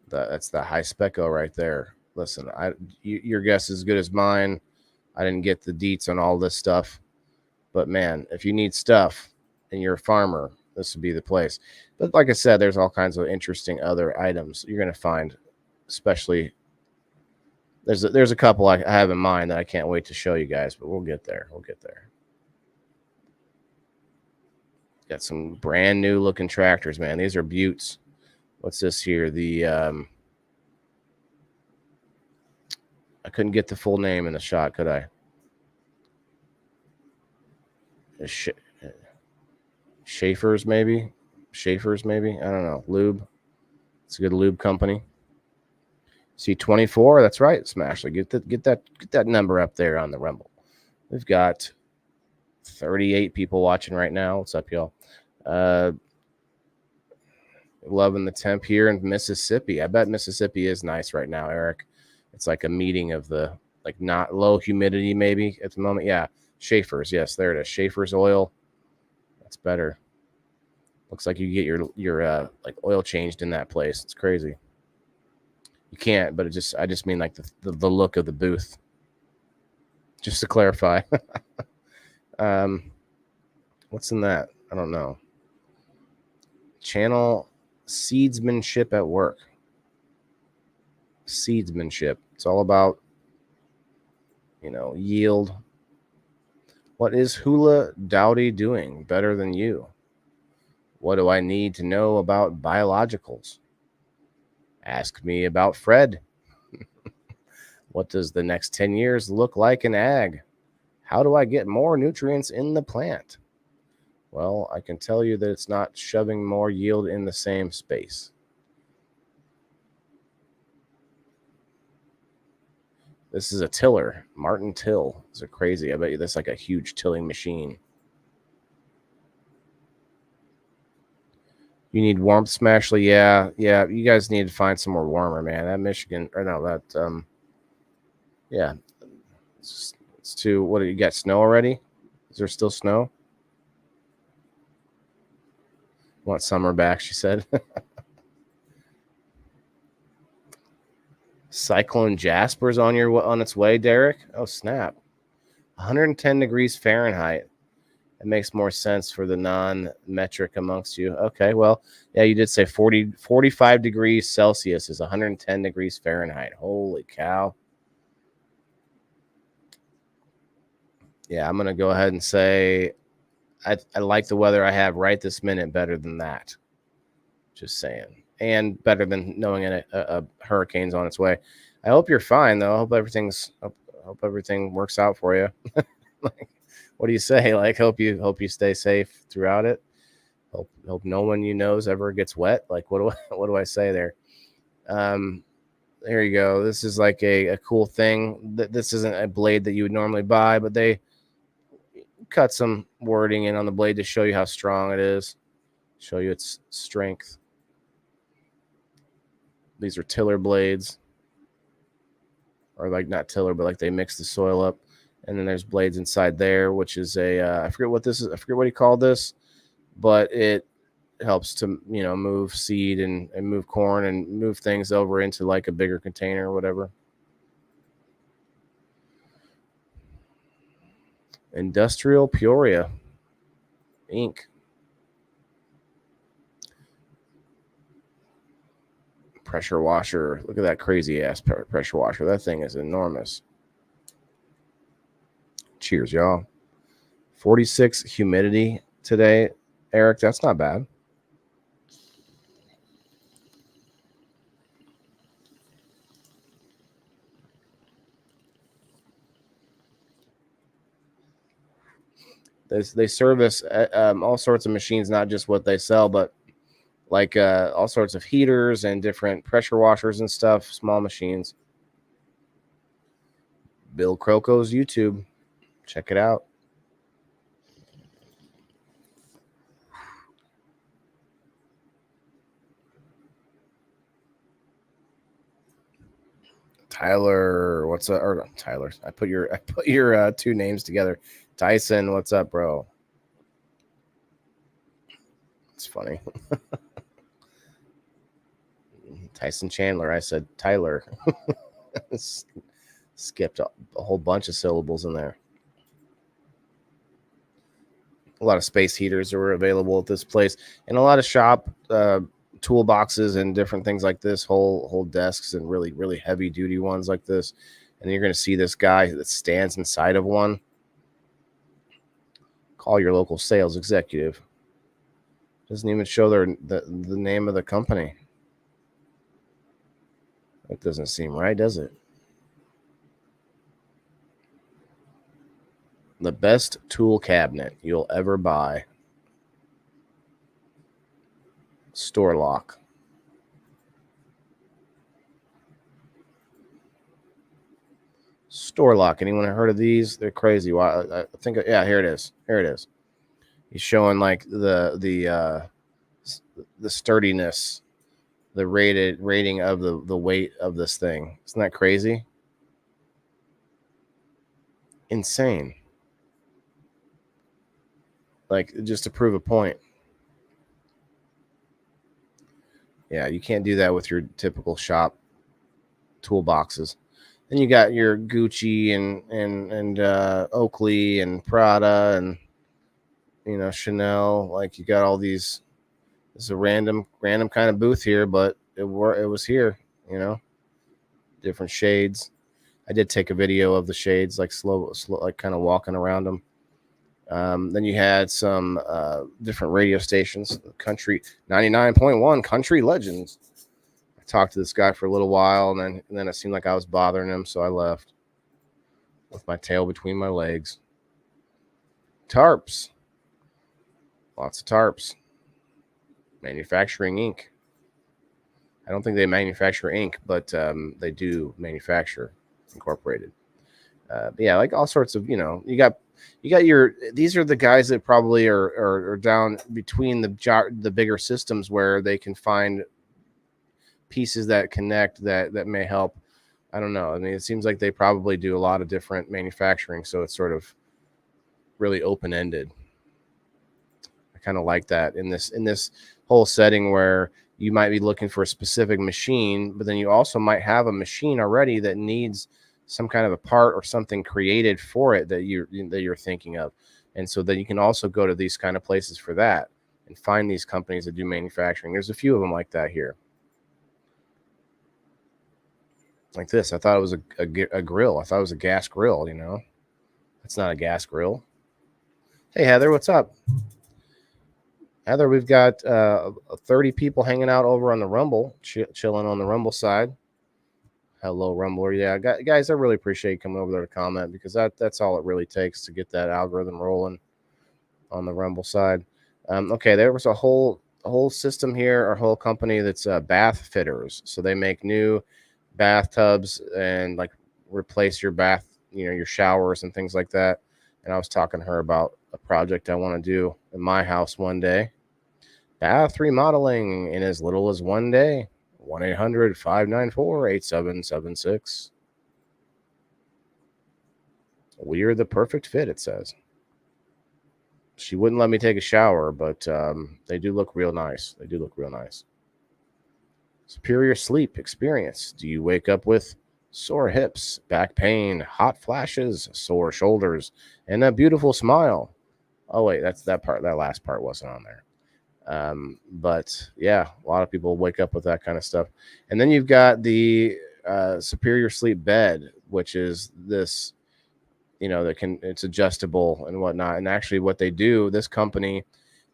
That's the High Speco right there. Listen, your guess is as good as mine. I didn't get the deets on all this stuff, but man, if you need stuff and you're a farmer, this would be the place. But like I said, there's all kinds of interesting other items you're going to find, especially there's a couple I have in mind that I can't wait to show you guys, but we'll get there. Got some brand new looking tractors, man. These are Buttes. What's this here? The I couldn't get the full name in the shot, could I? Schaefer's maybe. I don't know. Lube. It's a good lube company. C24. That's right, Smashley. Get that number up there on the Rumble. We've got 38 people watching right now. What's up, y'all? Loving the temp here in Mississippi. I bet Mississippi is nice right now, Eric. It's like a meeting of the not low humidity maybe at the moment. Yeah, Schaefer's. Yes, there it is. Schaefer's oil. That's better. Looks like you get your oil changed in that place. It's crazy. You can't, but I just mean like the look of the booth. Just to clarify. What's in that? I don't know. Channel seedsmanship at work. Seedsmanship. It's all about, yield. What is Hula Dowdy doing better than you? What do I need to know about biologicals? Ask me about Fred. What does the next 10 years look like in ag? How do I get more nutrients in the plant? Well, I can tell you that it's not shoving more yield in the same space. This is a tiller. Martin Till. These are crazy. I bet you that's like a huge tilling machine. You need warmth, Smashley. Yeah. You guys need to find somewhere warmer, man. That Michigan, or no, that, yeah. It's too, what do you got? Snow already? Is there still snow? Want summer back, she said. Cyclone Jasper's on its way, Derek. Oh, snap. 110 degrees Fahrenheit. It makes more sense for the non-metric amongst you. Okay, well, yeah, you did say 45 degrees Celsius is 110 degrees Fahrenheit. Holy cow. Yeah, I'm going to go ahead and say I like the weather I have right this minute better than that. Just saying. And better than knowing a hurricane's on its way. I hope you're fine though. I hope everything works out for you. Like, what do you say? Like, hope you stay safe throughout it. Hope no one you knows ever gets wet. Like, what do I say there? There you go. This is like a cool thing. This isn't a blade that you would normally buy, but they cut some wording in on the blade to show you how strong it is, show you its strength. These are tiller blades, or like not tiller, but like they mix the soil up. And then there's blades inside there, which is I forget what this is. I forget what he called this, but it helps to, move seed and move corn and move things over into like a bigger container or whatever. Industrial Peoria Inc. Pressure washer. Look at that crazy ass pressure washer. That thing is enormous. Cheers, y'all. 46 humidity today, Eric. That's not bad. They service all sorts of machines, not just what they sell, but like all sorts of heaters and different pressure washers and stuff, small machines. Bill Croco's YouTube. Check it out. Tyler, what's up? Or Tyler, I put your two names together. Tyson, what's up, bro? It's funny. Tyson Chandler. I said Tyler. Skipped a whole bunch of syllables in there. A lot of space heaters are available at this place, and a lot of shop toolboxes and different things like this. Whole desks and really, really heavy duty ones like this. And you're going to see this guy that stands inside of one. Call your local sales executive. Doesn't even show the name of the company. That doesn't seem right, does it? The best tool cabinet you'll ever buy. Store-Lock. Store-Lock. Anyone heard of these? They're crazy. I think, yeah, here it is. Here it is. He's showing like the sturdiness, the rating of the weight of this thing. Isn't that crazy? Insane. Like, just to prove a point. Yeah, you can't do that with your typical shop toolboxes. Then you got your Gucci and Oakley and Prada and Chanel. Like, you got all these. It's a random kind of booth here, but it was here. Different shades. I did take a video of the shades, like slow like kind of walking around them. Then you had some different radio stations. Country 99.1 Country Legends. I talked to this guy for a little while, and then it seemed like I was bothering him, so I left with my tail between my legs. Tarps. Lots of tarps. Manufacturing Inc. I don't think they manufacture ink, but they do manufacture Incorporated. Yeah, like all sorts of, you got these are the guys that probably are down between the bigger systems where they can find pieces that connect that may help. I don't know. I mean, it seems like they probably do a lot of different manufacturing, so it's sort of really open-ended. I kind of like that in this whole setting where you might be looking for a specific machine, but then you also might have a machine already that needs some kind of a part or something created for it that you're thinking of. And so then you can also go to these kind of places for that and find these companies that do manufacturing. There's a few of them like that here. Like this. I thought it was a grill. I thought it was a gas grill, That's not a gas grill. Hey, Heather, what's up? Heather, we've got 30 people hanging out over on the Rumble, chilling on the Rumble side. Hello, Rumbler. Yeah, guys, I really appreciate you coming over there to comment, because that's all it really takes to get that algorithm rolling on the Rumble side. Okay, there was a whole system here, a whole company that's bath fitters. So they make new bathtubs and like replace your bath, your showers and things like that. And I was talking to her about a project I want to do in my house one day. Bath remodeling in as little as one day. 1-800-594-8776. We're the perfect fit, it says. She wouldn't let me take a shower, but they do look real nice. They do look real nice. Superior sleep experience. Do you wake up with sore hips, back pain, hot flashes, sore shoulders, and a beautiful smile? Oh, wait, that last part wasn't on there. But yeah, a lot of people wake up with that kind of stuff. And then you've got the superior sleep bed, which is this, it's adjustable and whatnot. And actually what they do, this company,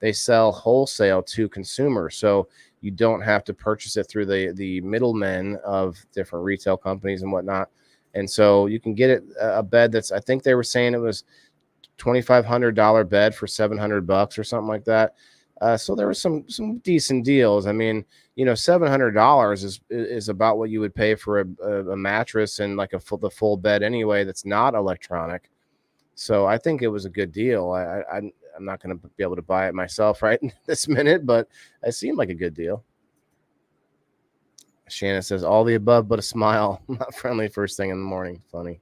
they sell wholesale to consumers. So you don't have to purchase it through the middlemen of different retail companies and whatnot. And so you can get it a bed that's, I think they were saying it was $2,500 bed for $700 or something like that. So there were some decent deals. I mean, $700 is about what you would pay for a mattress and like the full bed anyway. That's not electronic. So I think it was a good deal. I'm not going to be able to buy it myself right this minute, but it seemed like a good deal. Shannon says all the above, but a smile. Not friendly first thing in the morning. Funny.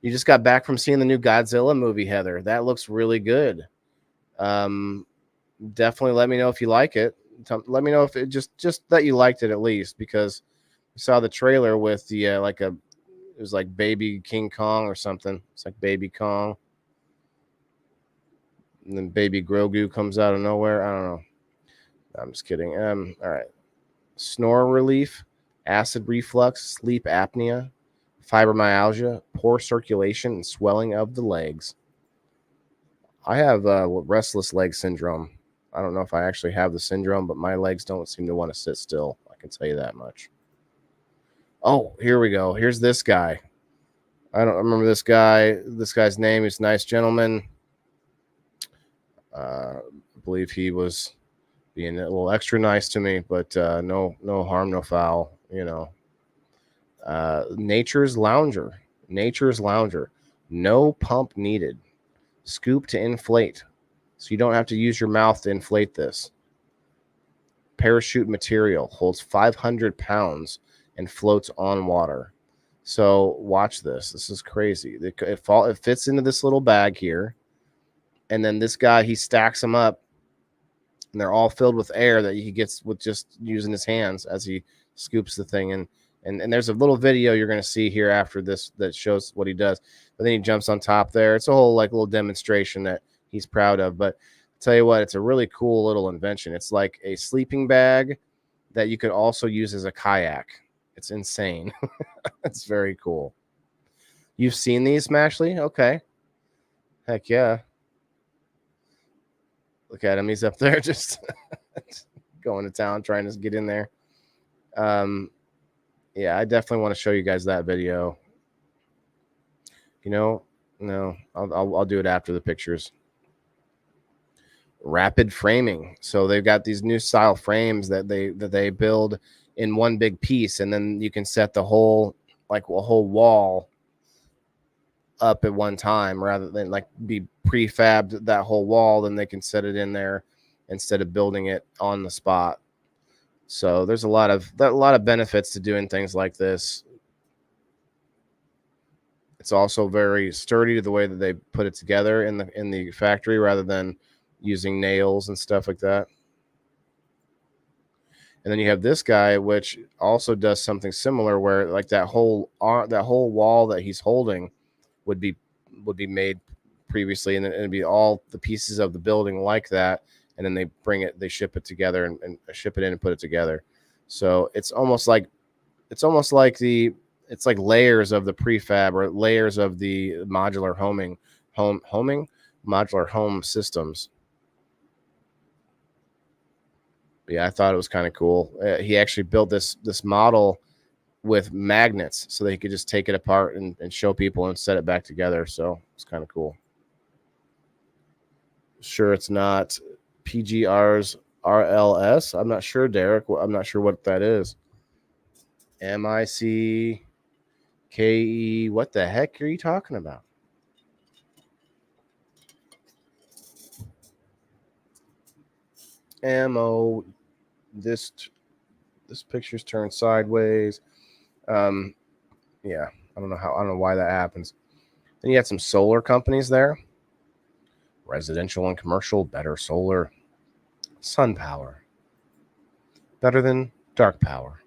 You just got back from seeing the new Godzilla movie, Heather. That looks really good. Definitely let me know if you like it. Let me know if it just that you liked it at least, because we saw the trailer with the it was like baby King Kong or something. It's like baby Kong. And then baby Grogu comes out of nowhere. I don't know. I'm just kidding. All right. Snore relief, acid reflux, sleep apnea, fibromyalgia, poor circulation, and swelling of the legs. I have restless leg syndrome. I don't know if I actually have the syndrome, but my legs don't seem to want to sit still. I can tell you that much. Oh, here we go. Here's this guy. I don't remember this guy. This guy's name is Nice Gentleman. I believe he was being a little extra nice to me, but no harm, no foul. Nature's Lounger. Nature's Lounger. No pump needed. Scoop to inflate. So you don't have to use your mouth to inflate this. Parachute material, holds 500 pounds and floats on water. So watch this. This is crazy. It fits into this little bag here. And then this guy, he stacks them up. And they're all filled with air that he gets with just using his hands as he scoops the thing. And there's a little video you're going to see here after this that shows what he does. But then he jumps on top there. It's a whole little demonstration that he's proud of. But I'll tell you what, it's a really cool little invention. It's like a sleeping bag that you could also use as a kayak. It's insane. It's very cool. You've seen these, Mashley? Okay. Heck yeah. Look at him. He's up there just going to town, trying to get in there. Yeah, I definitely want to show you guys that video. No, I'll do it after the pictures. Rapid framing. So they've got these new style frames that they build in one big piece, and then you can set the whole wall up at one time rather than be prefabbed that whole wall. Then they can set it in there instead of building it on the spot. So there's a lot of benefits to doing things like this. It's also very sturdy to the way that they put it together in the factory rather than using nails and stuff like that. And then you have this guy, which also does something similar, where that whole wall that he's holding would be made previously, and then it'd be all the pieces of the building like that, and then they ship it together and ship it in and put it together. So it's almost like layers of the prefab or layers of the modular modular home systems. But yeah, I thought it was kind of cool. He actually built this model with magnets so they could just take it apart and show people and set it back together. So it's kind of cool. Sure, it's not PGR's RLS. I'm not sure, Derek. I'm not sure what that is. MICKE. What the heck are you talking about? Ammo. This picture's turned sideways. Yeah, I don't know why that happens. Then you had some solar companies there. Residential and commercial, better solar. Sun power. Better than dark power.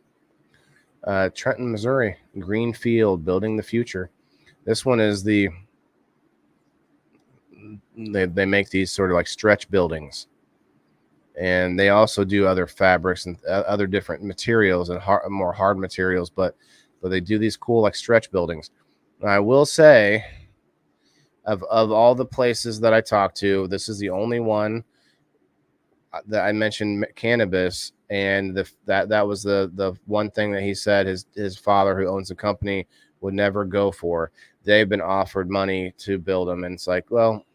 Trenton, Missouri. Green field, building the future. This one is they make these sort of like stretch buildings. And they also do other fabrics and other different materials and more hard materials, but they do these cool like stretch buildings. And I will say, of all the places that I talked to, this is the only one that I mentioned cannabis, and that was the one thing that he said his father, who owns the company, would never go for. They've been offered money to build them, and it's like, well,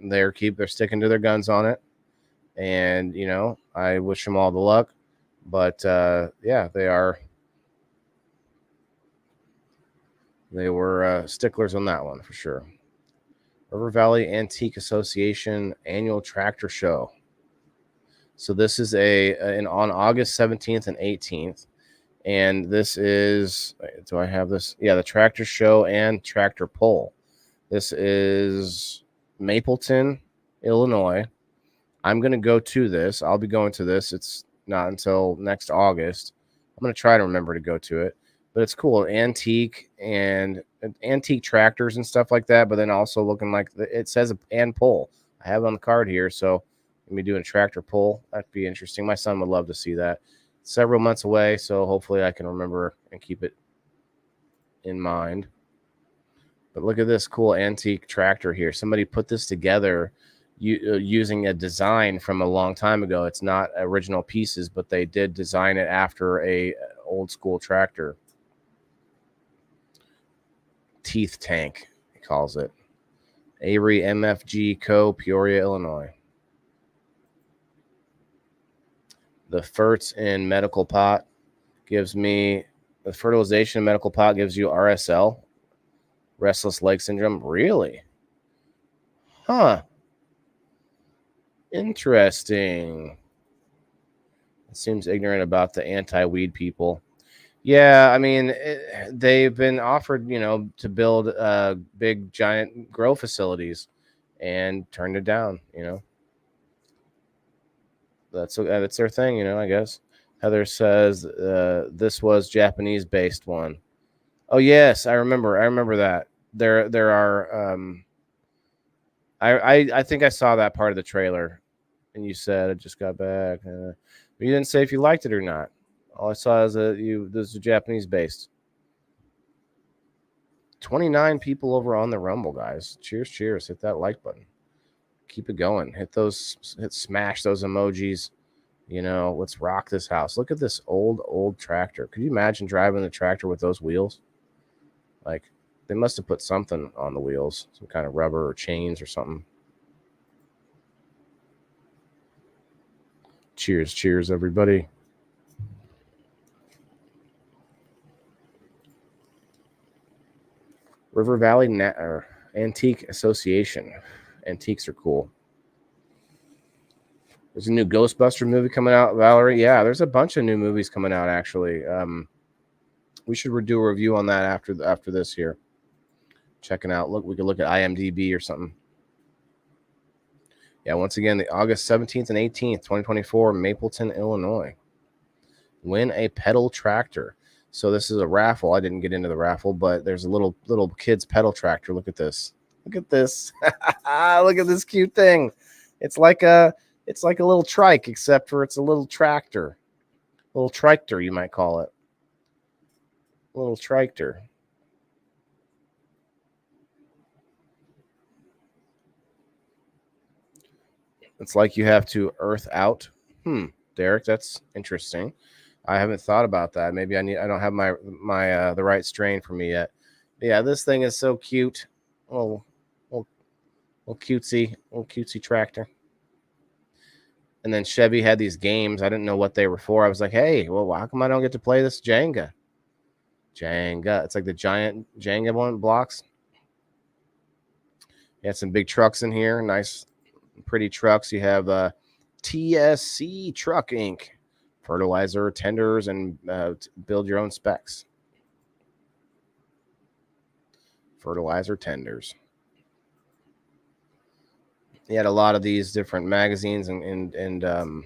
they're sticking to their guns on it. And, I wish them all the luck. But, yeah, they were sticklers on that one for sure. River Valley Antique Association Annual Tractor Show. So this is on August 17th and 18th. And this is, do I have this? Yeah, the Tractor Show and Tractor Pull. This is Mapleton, Illinois. I'm going to go to this. I'll be going to this. It's not until next August. I'm going to try to remember to go to it. But it's cool. Antique tractors and stuff like that. But then also looking like it says and pull. I have it on the card here. So I'm going to be doing tractor pull. That'd be interesting. My son would love to see that. Several months away. So hopefully I can remember and keep it in mind. But look at this cool antique tractor here. Somebody put this together using a design from a long time ago. It's not original pieces, but they did design it after a old school tractor. Teeth tank, he calls it. Avery MFG Co., Peoria, Illinois. The Fertz in medical pot gives me the fertilization medical pot gives you RSL, restless leg syndrome. Really? Huh. Interesting. It seems ignorant about the anti-weed people. Yeah, I mean, they've been offered, to build big, giant grow facilities and turned it down, That's their thing, I guess. Heather says this was Japanese-based one. Oh, yes, I remember that. There are... I think I saw that part of the trailer, and you said I just got back. But you didn't say if you liked it or not. All I saw is this is Japanese based. 29 people over on the Rumble, guys. Cheers. Hit that like button. Keep it going. Smash those emojis. Let's rock this house. Look at this old tractor. Could you imagine driving the tractor with those wheels? Like, they must have put something on the wheels, some kind of rubber or chains or something. Cheers, everybody. River Valley Antique Association. Antiques are cool. There's a new Ghostbuster movie coming out, Valerie. Yeah, there's a bunch of new movies coming out, actually. We should do a review on that after this here. Checking out. Look, we could look at IMDb or something. Yeah, once again, the August 17th and 18th, 2024, Mapleton, Illinois. Win a pedal tractor. So this is a raffle. I didn't get into the raffle, but there's a little kid's pedal tractor. Look at this. Look at this. Look at this cute thing. It's like a little trike, except for it's a little tractor. A little tractor, you might call it. A little tractor. It's like you have to earth out. Derek, that's interesting. I haven't thought about that. Maybe I don't have my the right strain for me yet. But yeah, this thing is so cute. Oh, little cutesy tractor. And then Chevy had these games. I didn't know what they were for. I was like, hey, well, how come I don't get to play this Jenga? It's like the giant Jenga one blocks. You had some big trucks in here. Nice, pretty trucks. You have TSC Truck Inc. Fertilizer, tenders, and build your own specs. Fertilizer tenders. You had a lot of these different magazines and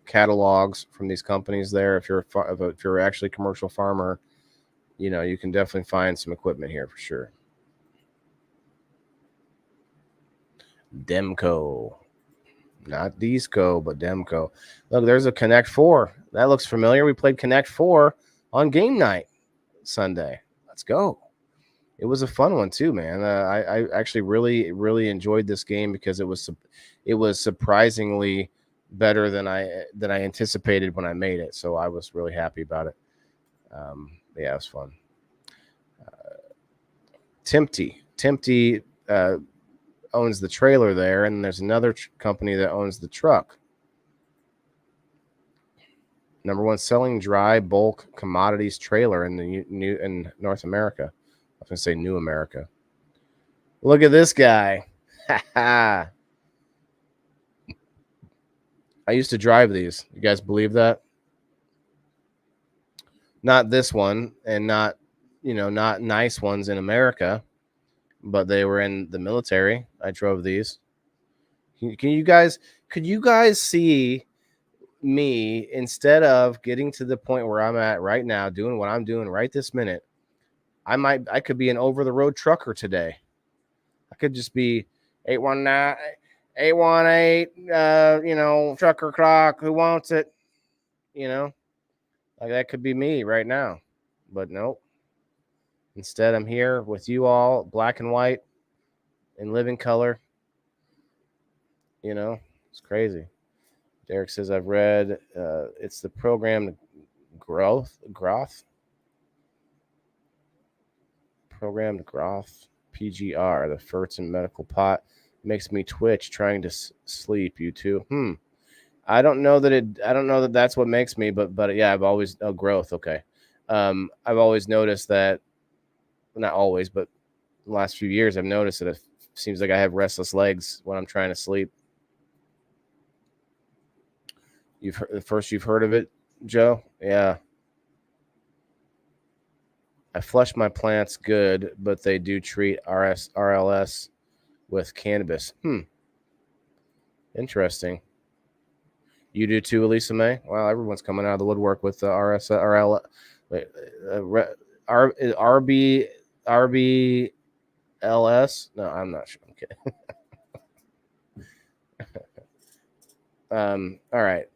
catalogs from these companies there. If you're actually a commercial farmer, you can definitely find some equipment here for sure. Demco, not Deesco, but Demco. Look, there's a Connect 4. That looks familiar. We played Connect 4 on game night Sunday. Let's go. It was a fun one too, man. I actually really enjoyed this game because it was surprisingly better than I anticipated when I made it. So I was really happy about it. Yeah, it was fun. Timpty owns the trailer there, and there's another company that owns the truck. Number one selling dry bulk commodities trailer in North America. I was going to say New America. Look at this guy. I used to drive these. You guys believe that? Not this one, and not nice ones in America, but they were in the military. I drove these. Could you guys see me, instead of getting to the point where I'm at right now, doing what I'm doing right this minute? I could be an over-the-road trucker today. I could just be 818, trucker clock. Who wants it? Like that could be me right now, but nope. Instead, I'm here with you all, black and white, in living color. It's crazy. Derek says, I've read, it's the program growth. Programmed growth, PGR, the Fertzen medical pot. Makes me twitch trying to sleep. You too? I don't know that that's what makes me, but yeah, I've always growth. Okay. I've always noticed that, not always, but the last few years, I've noticed that it seems like I have restless legs when I'm trying to sleep. You've heard of it, Joe? Yeah. I flush my plants good, but they do treat RLS with cannabis. Interesting. You do too, Elisa May? Wow, everyone's coming out of the woodwork with the RBLS. No, I'm not sure. Okay. All right.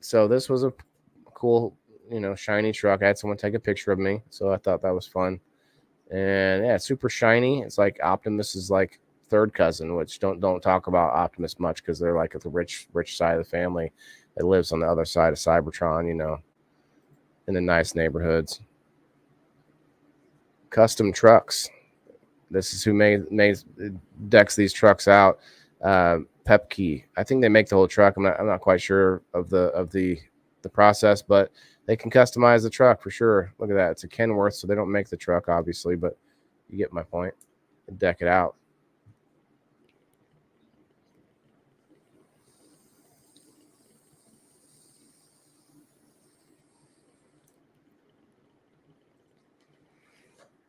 So this was a cool, shiny truck. I had someone take a picture of me, so I thought that was fun. And yeah, it's super shiny. It's like Optimus is like third cousin, which don't talk about Optimus much because they're like at the rich side of the family that lives on the other side of Cybertron, in the nice neighborhoods. Custom trucks. This is who decks these trucks out. Pepke. I think they make the whole truck. I'm not quite sure of the process, but they can customize the truck for sure. Look at that. It's a Kenworth, so they don't make the truck, obviously, but you get my point. Deck it out.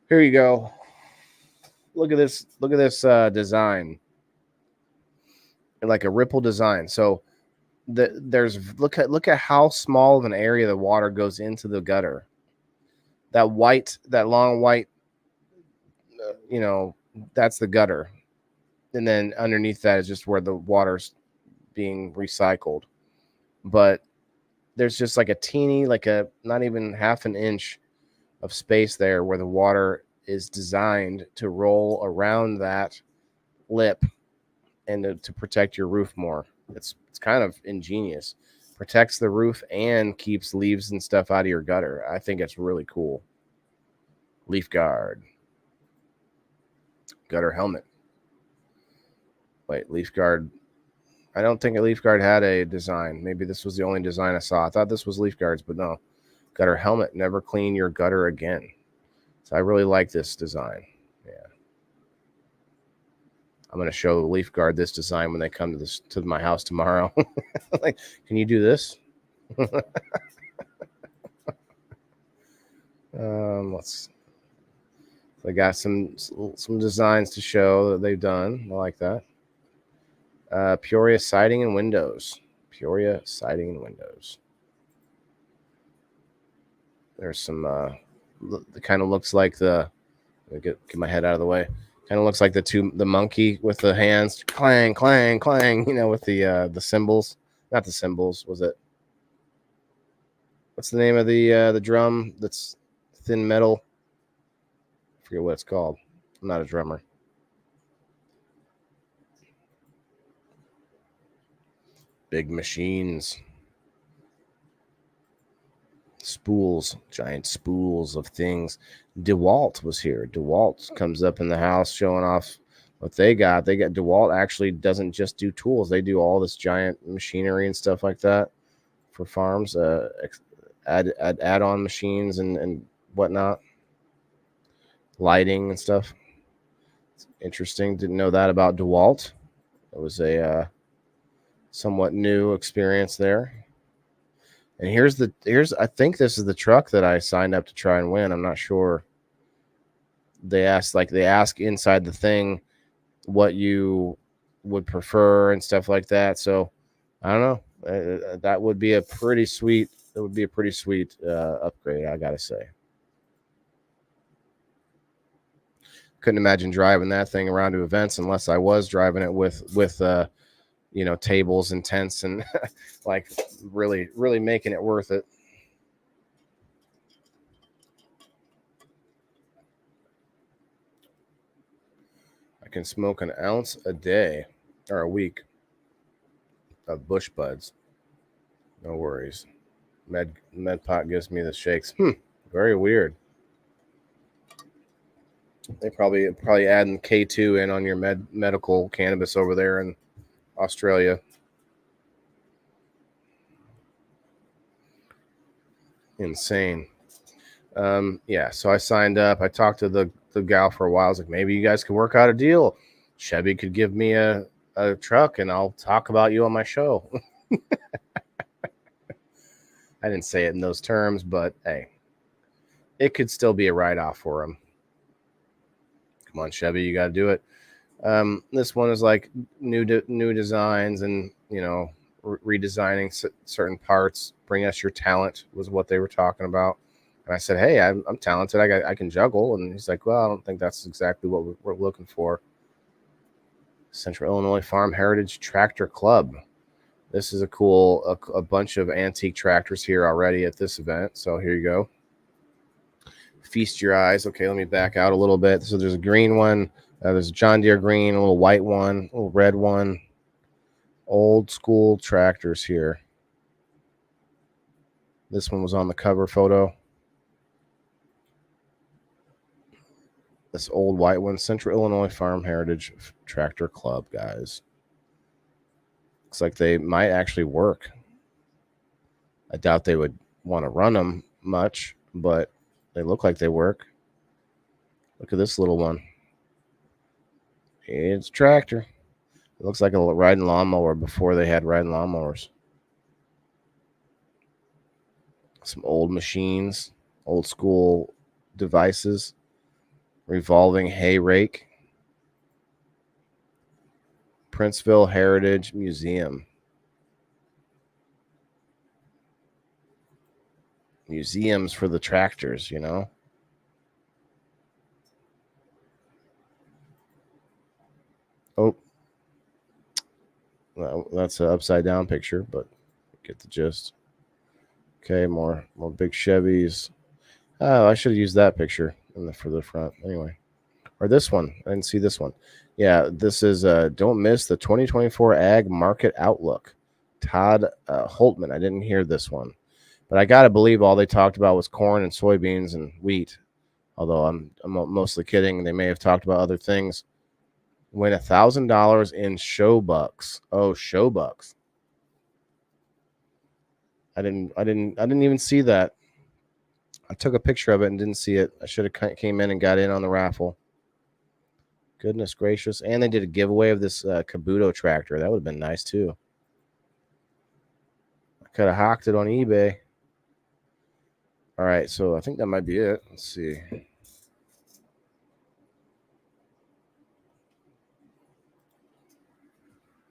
Here you go. Look at this design. Like a ripple design. So look at how small of an area the water goes into the gutter. That long white, that's the gutter. And then underneath that is just where the water's being recycled. But there's just like a teeny, not even half an inch of space there where the water is designed to roll around that lip and to protect your roof more. It's kind of ingenious. Protects the roof and keeps leaves and stuff out of your gutter. I think it's really cool. Leaf guard. Gutter helmet. Wait, leaf guard. I don't think a leaf guard had a design. Maybe this was the only design I saw. I thought this was leaf guards, but no. Gutter helmet. Never clean your gutter again. So I really like this design. Yeah. I'm going to show leaf guard this design when they come to my house tomorrow. Like, can you do this? They got some designs to show that they've done. I like that. Peoria siding and windows. Peoria siding and windows. There's some. It kind of looks like the. Get my head out of the way. Kind of looks like the monkey with the hands clang clang clang. You know, with the cymbals. Not the cymbals. Was it? What's the name of the drum that's thin metal? I forget what it's called. I'm not a drummer. Big machines. Spools, giant spools of things. DeWalt was here. DeWalt comes up in the house showing off what they got. DeWalt actually doesn't just do tools. They do all this giant machinery and stuff like that for farms. Add-on machines and whatnot. Lighting and stuff. It's interesting. Didn't know that about DeWalt. It was a somewhat new experience there. And here's I think this is the truck that I signed up to try and win. I'm not sure. They ask inside the thing what you would prefer and stuff like that. So I don't know. That would be a pretty sweet. It would be a pretty sweet upgrade, I gotta say. Couldn't imagine driving that thing around to events unless I was driving it with tables and tents and like really making it worth it. I can smoke an ounce a day or a week of Bush Buds. No worries. Med pot gives me the shakes. Very weird. They probably adding K2 in on your medical cannabis over there in Australia. Insane. Yeah, so I signed up. I talked to the gal for a while. I was like, maybe you guys could work out a deal. Chevy could give me a truck and I'll talk about you on my show. I didn't say it in those terms, but hey, it could still be a write-off for him. Come on, Chevy, you got to do it. This one is like new designs and, redesigning certain parts. Bring us your talent was what they were talking about. And I said, hey, I'm talented. I can juggle. And he's like, well, I don't think that's exactly what we're looking for. Central Illinois Farm Heritage Tractor Club. This is a bunch of antique tractors here already at this event. So here you go. Feast your eyes. Okay, let me back out a little bit. So there's a green one. There's a John Deere green, a little white one, a little red one. Old school tractors here. This one was on the cover photo. This old white one, Central Illinois Farm Heritage Tractor Club, guys. Looks like they might actually work. I doubt they would want to run them much, but they look like they work. Look at this little one. It's a tractor. It looks like a riding lawnmower before they had riding lawnmowers. Some old machines, old school devices. Revolving hay rake. Princeville Heritage Museum. Museums for the tractors, Oh, well, that's an upside down picture, but get the gist. Okay, more big Chevys. Oh, I should have used that picture for the front anyway. Or this one. I didn't see this one. Yeah, this is don't miss the 2024 Ag Market Outlook. Todd Holtman. I didn't hear this one, but I gotta believe all they talked about was corn and soybeans and wheat. Although I'm mostly kidding. They may have talked about other things. Win $1,000 in show bucks. Oh, show bucks. I didn't even see that. I took a picture of it and didn't see it. I should have came in and got in on the raffle. Goodness gracious. And they did a giveaway of this Kabuto tractor. That would have been nice too. I could have hawked it on eBay. All right, so I think that might be it. Let's see.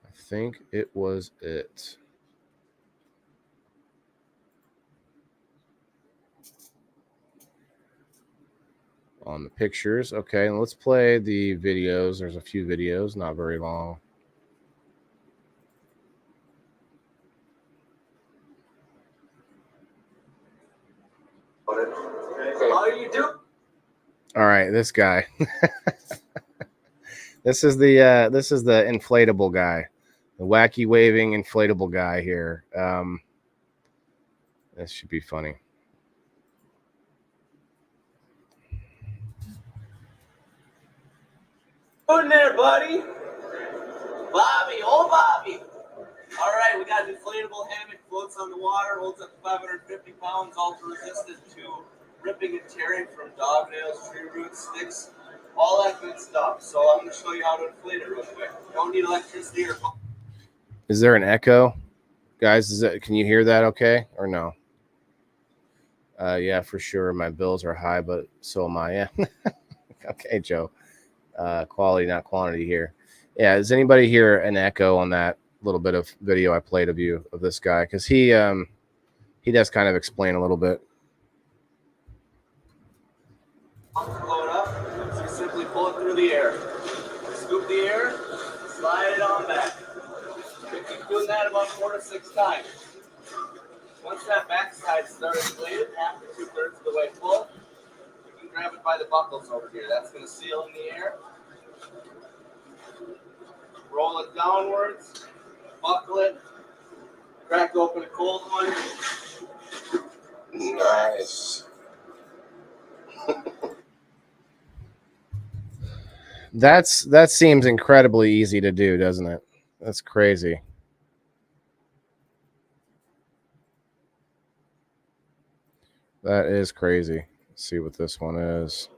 I think it was it. On the pictures. Okay, and let's play the videos. There's a few videos, not very long. How you doing? All right, this guy. This is the inflatable guy, the wacky waving inflatable guy here. This should be funny. Good in there, buddy. Bobby, old Bobby. All right, we got an inflatable hammock, floats on the water, holds up to 550 pounds, ultra resistant to ripping and tearing from dog nails, tree roots, sticks, all that good stuff. So I'm going to show you how to inflate it real quick. Don't need electricity or. Is there an echo, guys? Can you hear that? Okay, or no? Yeah, for sure. My bills are high, but so am I. Yeah. Okay, Joe. Quality, not quantity here. Yeah, does anybody hear an echo on that little bit of video I played of this guy? Because he does kind of explain a little bit. Blow it up, so you simply pull it through the air. Scoop the air, slide it on back. Keep doing that about 4 to 6 times. Once that backside starts inflated, half to 2/3 of the way full, you can grab it by the buckles over here. That's going to seal in the air. Roll it downwards, buckle it, crack open a cold one. Nice. That seems incredibly easy to do, doesn't it? That's crazy. That is crazy. Let's see what this one is.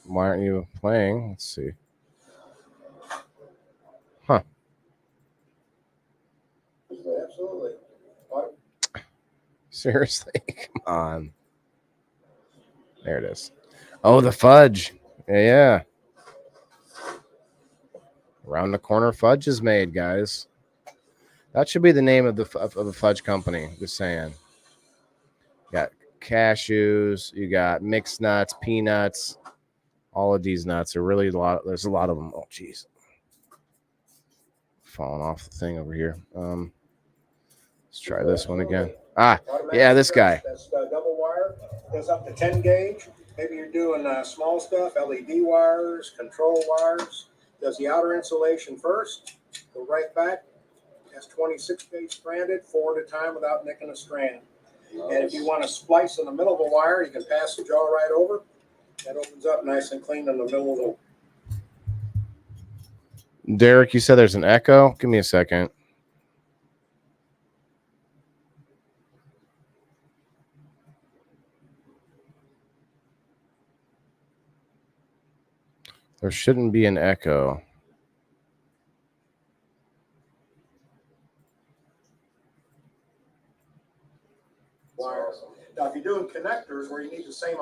Why aren't you playing? Let's see. Huh. Absolutely. What? Seriously? Come on. There it is. Oh, the fudge. Yeah. Around the corner fudge is made, guys. That should be the name of the fudge company. Just saying. You got cashews. You got mixed nuts, peanuts. All of these nuts are really a lot. There's a lot of them. Oh, jeez. Falling off the thing over here. Let's try this one again. Yeah, this guy. That's double wire. Goes up to 10 gauge. Maybe you're doing small stuff, LED wires, control wires. Does the outer insulation first. Go right back. Has 26 gauge stranded, 4 at a time without nicking a strand. Nice. And if you want to splice in the middle of a wire, you can pass the jaw right over. That opens up nice and clean in the middle of the. Derek, you said there's an echo. Give me a second. There shouldn't be an echo. Wires. Now, if you're doing connectors where you need the same.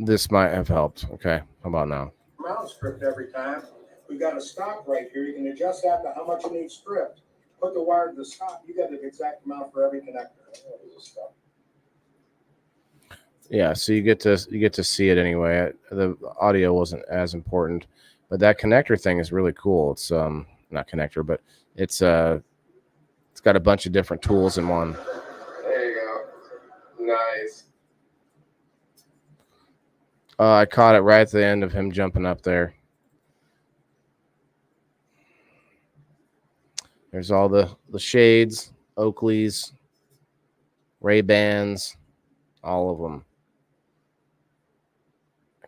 This might have helped. Okay, how about now? Amount stripped every time. We got a stop right here. You can adjust that to how much you need stripped. Put the wire to the stop. You got the exact amount for every connector. Yeah, so you get to see it anyway. The audio wasn't as important, but that connector thing is really cool. It's not connector, but it's got a bunch of different tools in one. There you go. nice. I caught it right at the end of him jumping up there. There's all the shades, Oakleys, Ray-Bans, all of them.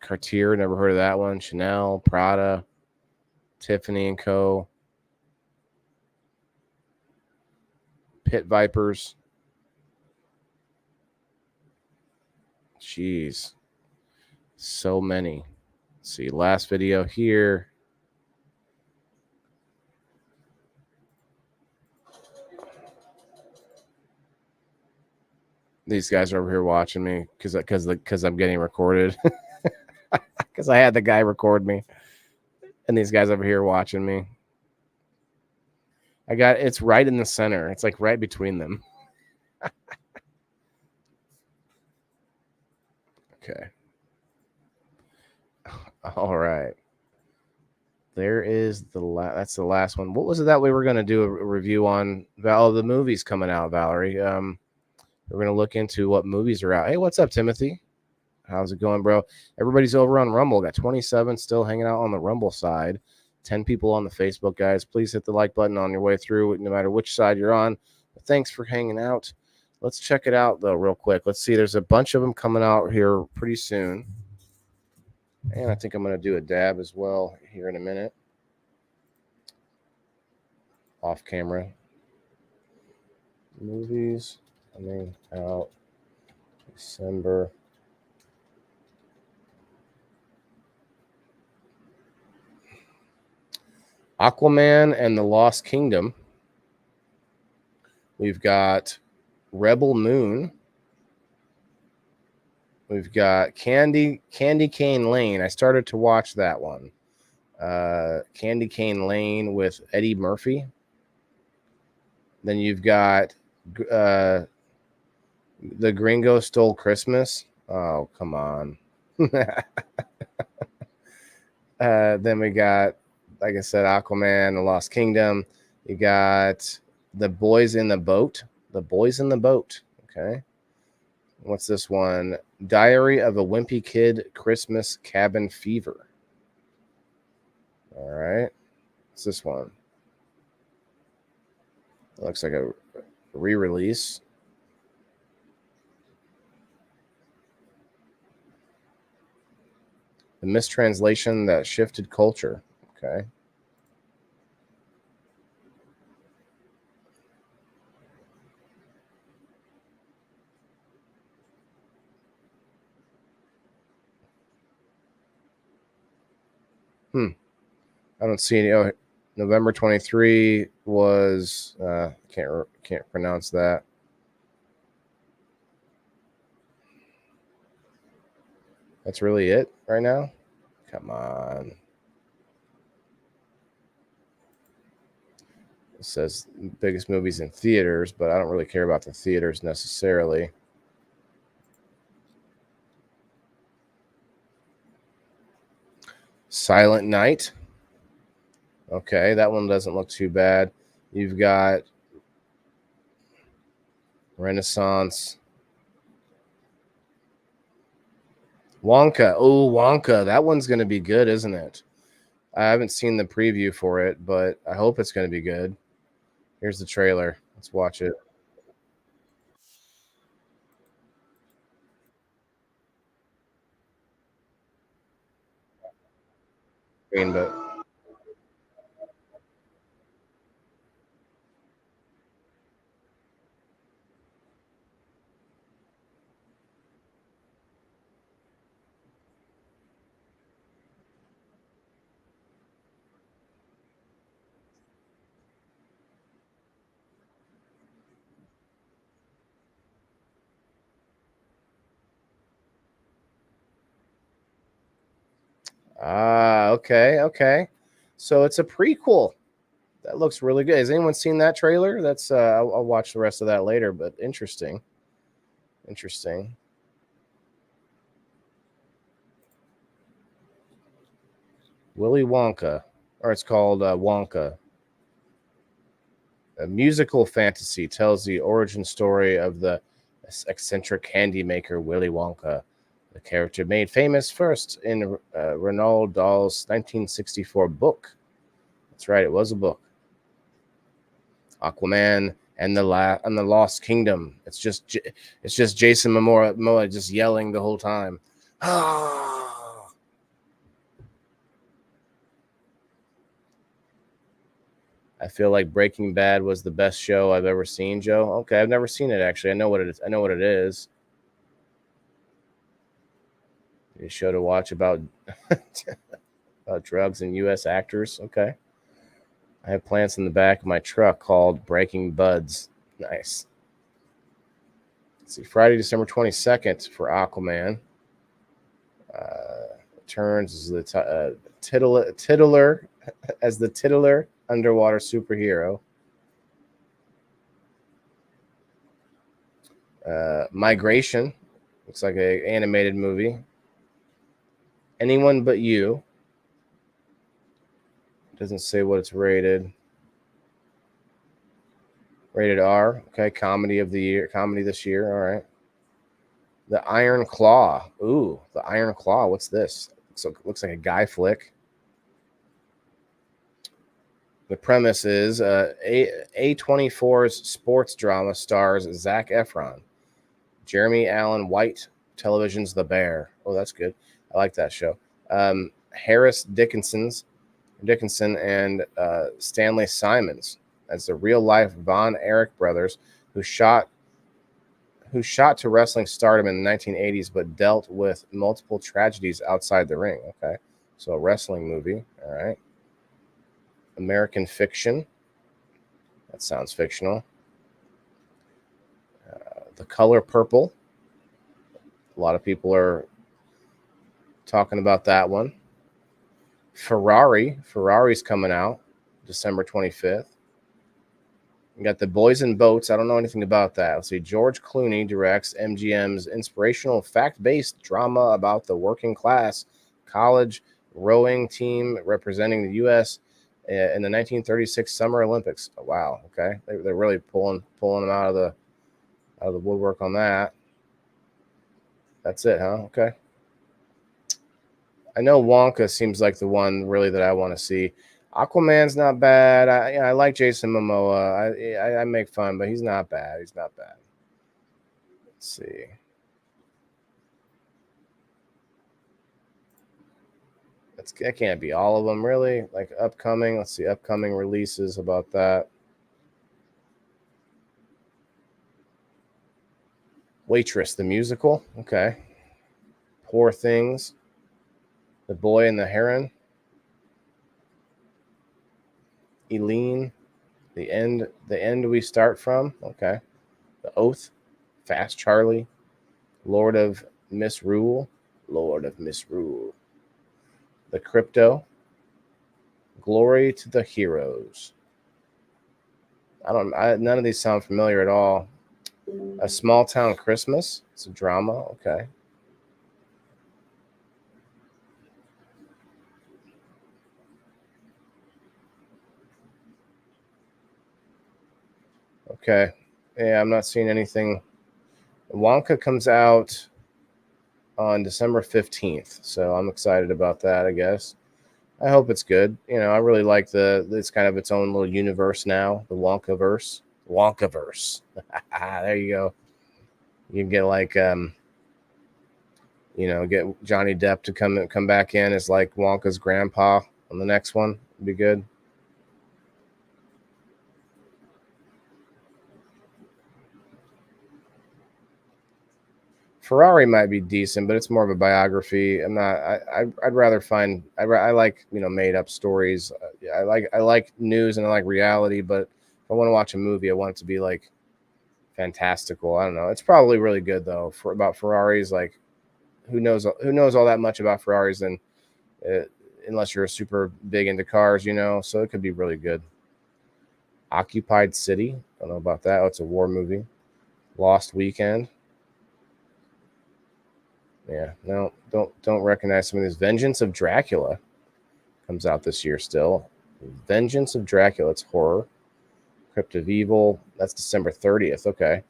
Cartier, never heard of that one. Chanel, Prada, Tiffany & Co. Pit Vipers. Jeez. So many. Let's see, last video here. These guys are over here watching me because I'm getting recorded. Because I had the guy record me. And these guys over here watching me. It's right in the center. It's like right between them. Okay. All right. There is that's the last one. What was it that we were going to do a review on? The movies coming out, Valerie. We're going to look into what movies are out. Hey, what's up, Timothy? How's it going, bro? Everybody's over on Rumble. Got 27 still hanging out on the Rumble side. 10 people on the Facebook, guys. Please hit the like button on your way through, no matter which side you're on. But thanks for hanging out. Let's check it out, though, real quick. Let's see. There's a bunch of them coming out here pretty soon. And I think I'm going to do a dab as well here in a minute. Off camera. Movies coming out December. Aquaman and the Lost Kingdom. We've got Rebel Moon. We've got Candy Cane Lane. I started to watch that one. Candy Cane Lane with Eddie Murphy. Then you've got The Gringo Stole Christmas. Oh, come on. Then we got, like I said, Aquaman, The Lost Kingdom. You got The Boys in the Boat. The Boys in the Boat. Okay. What's this one? Diary of a Wimpy Kid, Christmas Cabin Fever. All right. What's this one? It looks like a re-release. The mistranslation that shifted culture. Okay. I don't see any. Oh, November 23 was can't pronounce that. That's really it right now. Come on. It says biggest movies in theaters, but I don't really care about the theaters necessarily. Silent Night. Okay, that one doesn't look too bad. You've got Renaissance. Wonka. Oh, Wonka. That one's going to be good, isn't it? I haven't seen the preview for it, but I hope it's going to be good. Here's the trailer. Let's watch it. But okay. So it's a prequel. That looks really good. Has anyone seen that trailer? That's I'll watch the rest of that later, but interesting. Willy Wonka, or it's called Wonka. A musical fantasy tells the origin story of the eccentric candy maker Willy Wonka, the character made famous first in Roald Dahl's 1964 book. That's right, it was a book. Aquaman and the Lost Kingdom. It's just Jason Momoa just yelling the whole time. Ah. I feel like Breaking Bad was the best show I've ever seen, Joe. Okay, I've never seen it actually. I know what it is. A show to watch about about drugs and U.S. actors. Okay. I have plants in the back of my truck called Breaking Buds. Nice. Let's see, Friday, December 22nd for Aquaman. Returns as the titular as the titular underwater superhero. Migration looks like an animated movie. Anyone But You. Doesn't say what it's rated. Rated R. Okay, comedy of the year. Comedy this year. All right. The Iron Claw. Ooh, The Iron Claw. What's this? Looks like a guy flick. The premise is A24's sports drama stars Zac Efron, Jeremy Allen White, television's The Bear. Oh, that's good. I like that show. Harris Dickinson and Stanley Simons as the real-life Von Erich brothers who shot to wrestling stardom in the 1980s but dealt with multiple tragedies outside the ring. Okay, so a wrestling movie. All right. American Fiction. That sounds fictional. The Color Purple. A lot of people are talking about that one. Ferrari's coming out December 25th. You got The Boys and Boats. I don't know anything about that. Let's see. George Clooney directs MGM's inspirational fact-based drama about the working class college rowing team representing the U.S. in the 1936 Summer Olympics. Oh, wow. Okay, they're really pulling them out of the woodwork on that. That's it, huh? Okay. I know Wonka seems like the one really that I want to see. Aquaman's not bad. I like Jason Momoa. I make fun, but he's not bad. Let's see. That can't be all of them, really. Like upcoming. Let's see. Upcoming releases about that. Waitress, the musical. Okay. Poor Things. The Boy and the Heron. Eileen. The End We Start From. Okay. The Oath. Fast Charlie. Lord of Misrule. The Crypto. Glory to the Heroes. None of these sound familiar at all. A Small Town Christmas. It's a drama. Okay. Okay. Yeah, I'm not seeing anything. Wonka comes out on December 15th, so I'm excited about that, I guess. I hope it's good. I really like it's kind of its own little universe now, the Wonkaverse. There you go. You can get like get Johnny Depp to come back in as like Wonka's grandpa on the next one. It'd be good. Ferrari might be decent, but it's more of a biography. I'd rather find. I like made up stories. I like news and I like reality. But if I want to watch a movie, I want it to be like fantastical. I don't know. It's probably really good though. About Ferraris, like who knows all that much about Ferraris? Then unless you're super big into cars, So it could be really good. Occupied City. Don't know about that. Oh, it's a war movie. Lost Weekend. Yeah, no, don't recognize some of these. Vengeance of Dracula comes out this year still. Vengeance of Dracula, it's horror. Crypt of Evil, that's December 30th. Okay.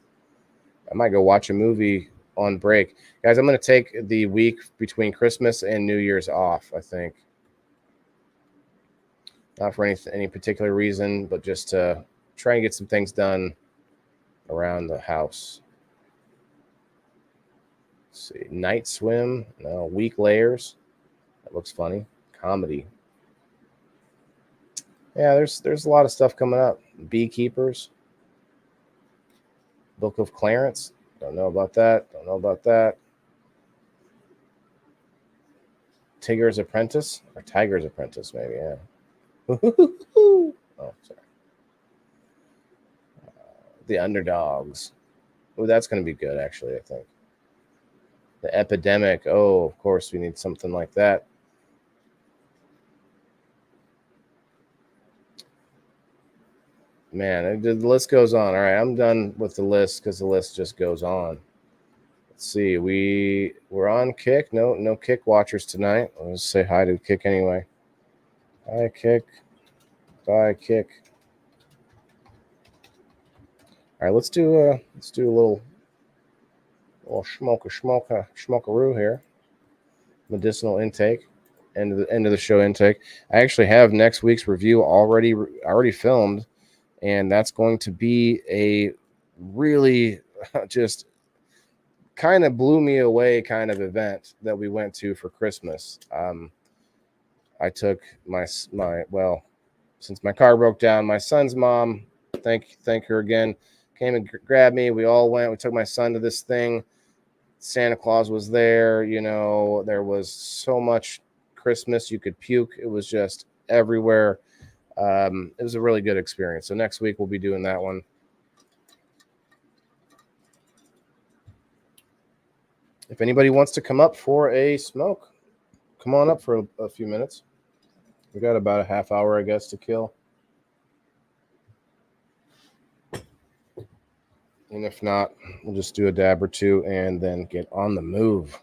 I might go watch a movie on break. Guys, I'm going to take the week between Christmas and New Year's off, I think. Not for any particular reason, but just to try and get some things done around the house. Let's see. Night swim. No. Week layers. That looks funny. Comedy. Yeah, there's a lot of stuff coming up. Beekeepers. Book of Clarence. Don't know about that. Don't know about that. Tigger's Apprentice. Or Tiger's Apprentice, maybe, yeah. Oh, sorry. The Underdogs. Oh, that's going to be good, actually, I think. The Epidemic. Oh, of course, we need something like that. Man, the list goes on. All right, I'm done with the list because the list just goes on. Let's see. We're on Kick. No Kick watchers tonight. Let's say hi to Kick anyway. Hi, Kick. Bye, Kick. All right, let's do a little smokeroo here. Medicinal intake. End of the show intake. I actually have next week's review already filmed, and that's going to be a really just kind of blew me away kind of event that we went to for Christmas. I took my since my car broke down, my son's mom, thank her again, came and grabbed me. We all went. We took my son to this thing. Santa Claus was there. You know, there was so much Christmas you could puke. It was just everywhere. It was a really good experience. So next week we'll be doing that one. If anybody wants to come up for a smoke, come on up for a few minutes. We got about a half hour, I guess, to kill. And if not, we'll just do a dab or two and then get on the move.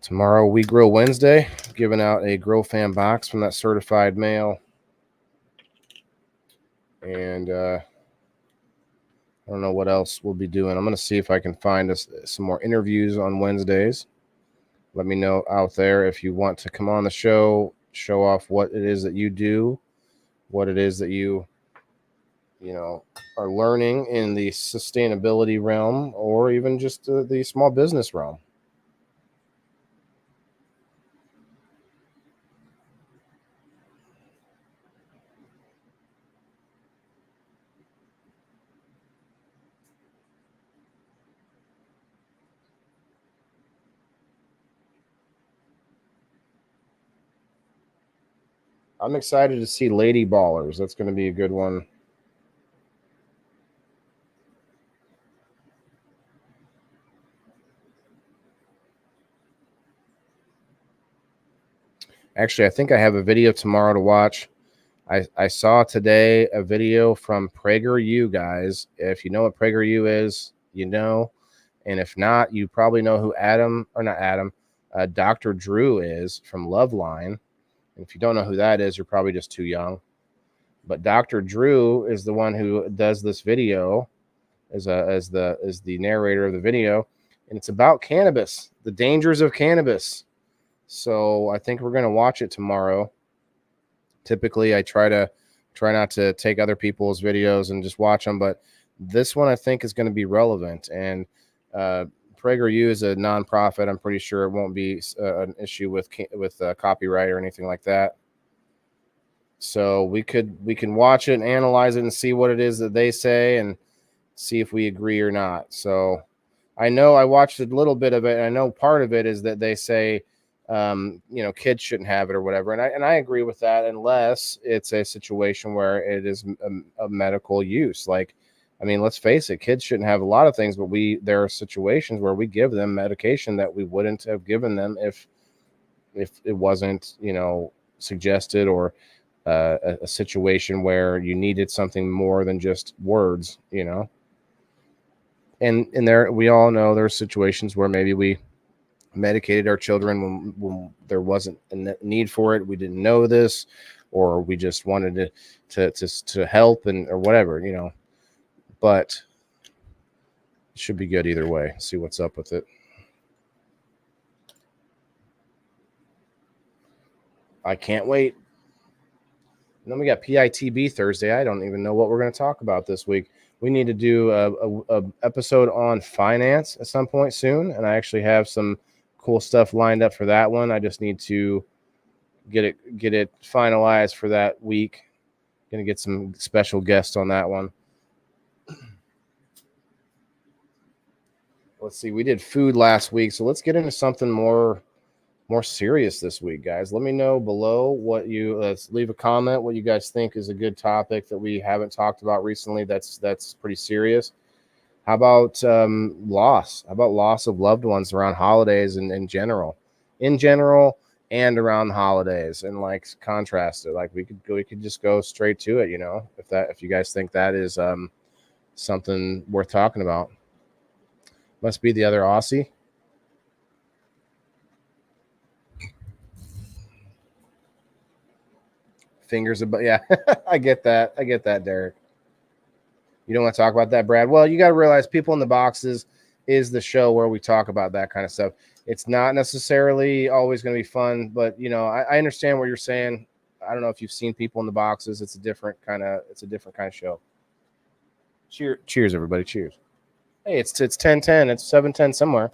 Tomorrow, We Grill Wednesday, giving out a Grill Fan box from that certified mail. And I don't know what else we'll be doing. I'm going to see if I can find us some more interviews on Wednesdays. Let me know out there if you want to come on the show, show off what it is that you do, what it is that you are learning in the sustainability realm, or even just the small business realm. I'm excited to see Lady Ballers. That's going to be a good one. Actually, I think I have a video tomorrow to watch. I saw today a video from PragerU, guys. If you know what PragerU is, you know. And if not, you probably know who Dr. Drew is from Loveline. And if you don't know who that is, you're probably just too young. But Dr. Drew is the one who does this video as the narrator of the video. And it's about cannabis, the dangers of cannabis. So I think we're going to watch it tomorrow. Typically, I try not to take other people's videos and just watch them, but this one I think is going to be relevant. And PragerU is a nonprofit. I'm pretty sure it won't be an issue with copyright or anything like that. So we can watch it and analyze it and see what it is that they say and see if we agree or not. So I know I watched a little bit of it, and I know part of it is that they say kids shouldn't have it or whatever. And I agree with that, unless it's a situation where it is a medical use. Like, I mean, let's face it, kids shouldn't have a lot of things, but there are situations where we give them medication that we wouldn't have given them if it wasn't, suggested, or a situation where you needed something more than just words, And there, we all know there are situations where maybe we medicated our children when there wasn't a need for it. We didn't know this, or we just wanted to help or whatever, But It should be good either way. See what's up with it. I can't wait. And then we got PITB Thursday. I don't even know what we're going to talk about this week. We need to do a episode on finance at some point soon, and I actually have some cool stuff lined up for that one. I just need to get it finalized for that week. Going to get some special guests on that one. Let's see. We did food last week, so let's get into something more serious this week, guys. Let me know below what you leave a comment what you guys think is a good topic that we haven't talked about recently that's pretty serious. How about loss? How about loss of loved ones around holidays and in general and around the holidays, and like contrast it? Like we could just go straight to it, if you guys think that is something worth talking about. Must be the other Aussie. Fingers above. Yeah, I get that, Derek. You don't want to talk about that, Brad? Well, you got to realize People in the Boxes is the show where we talk about that kind of stuff. It's not necessarily always going to be fun, but I understand what you're saying. I don't know if you've seen People in the Boxes. It's a different kind of show. Cheers, everybody. Cheers. Hey, it's 10:10. It's 7:10 somewhere.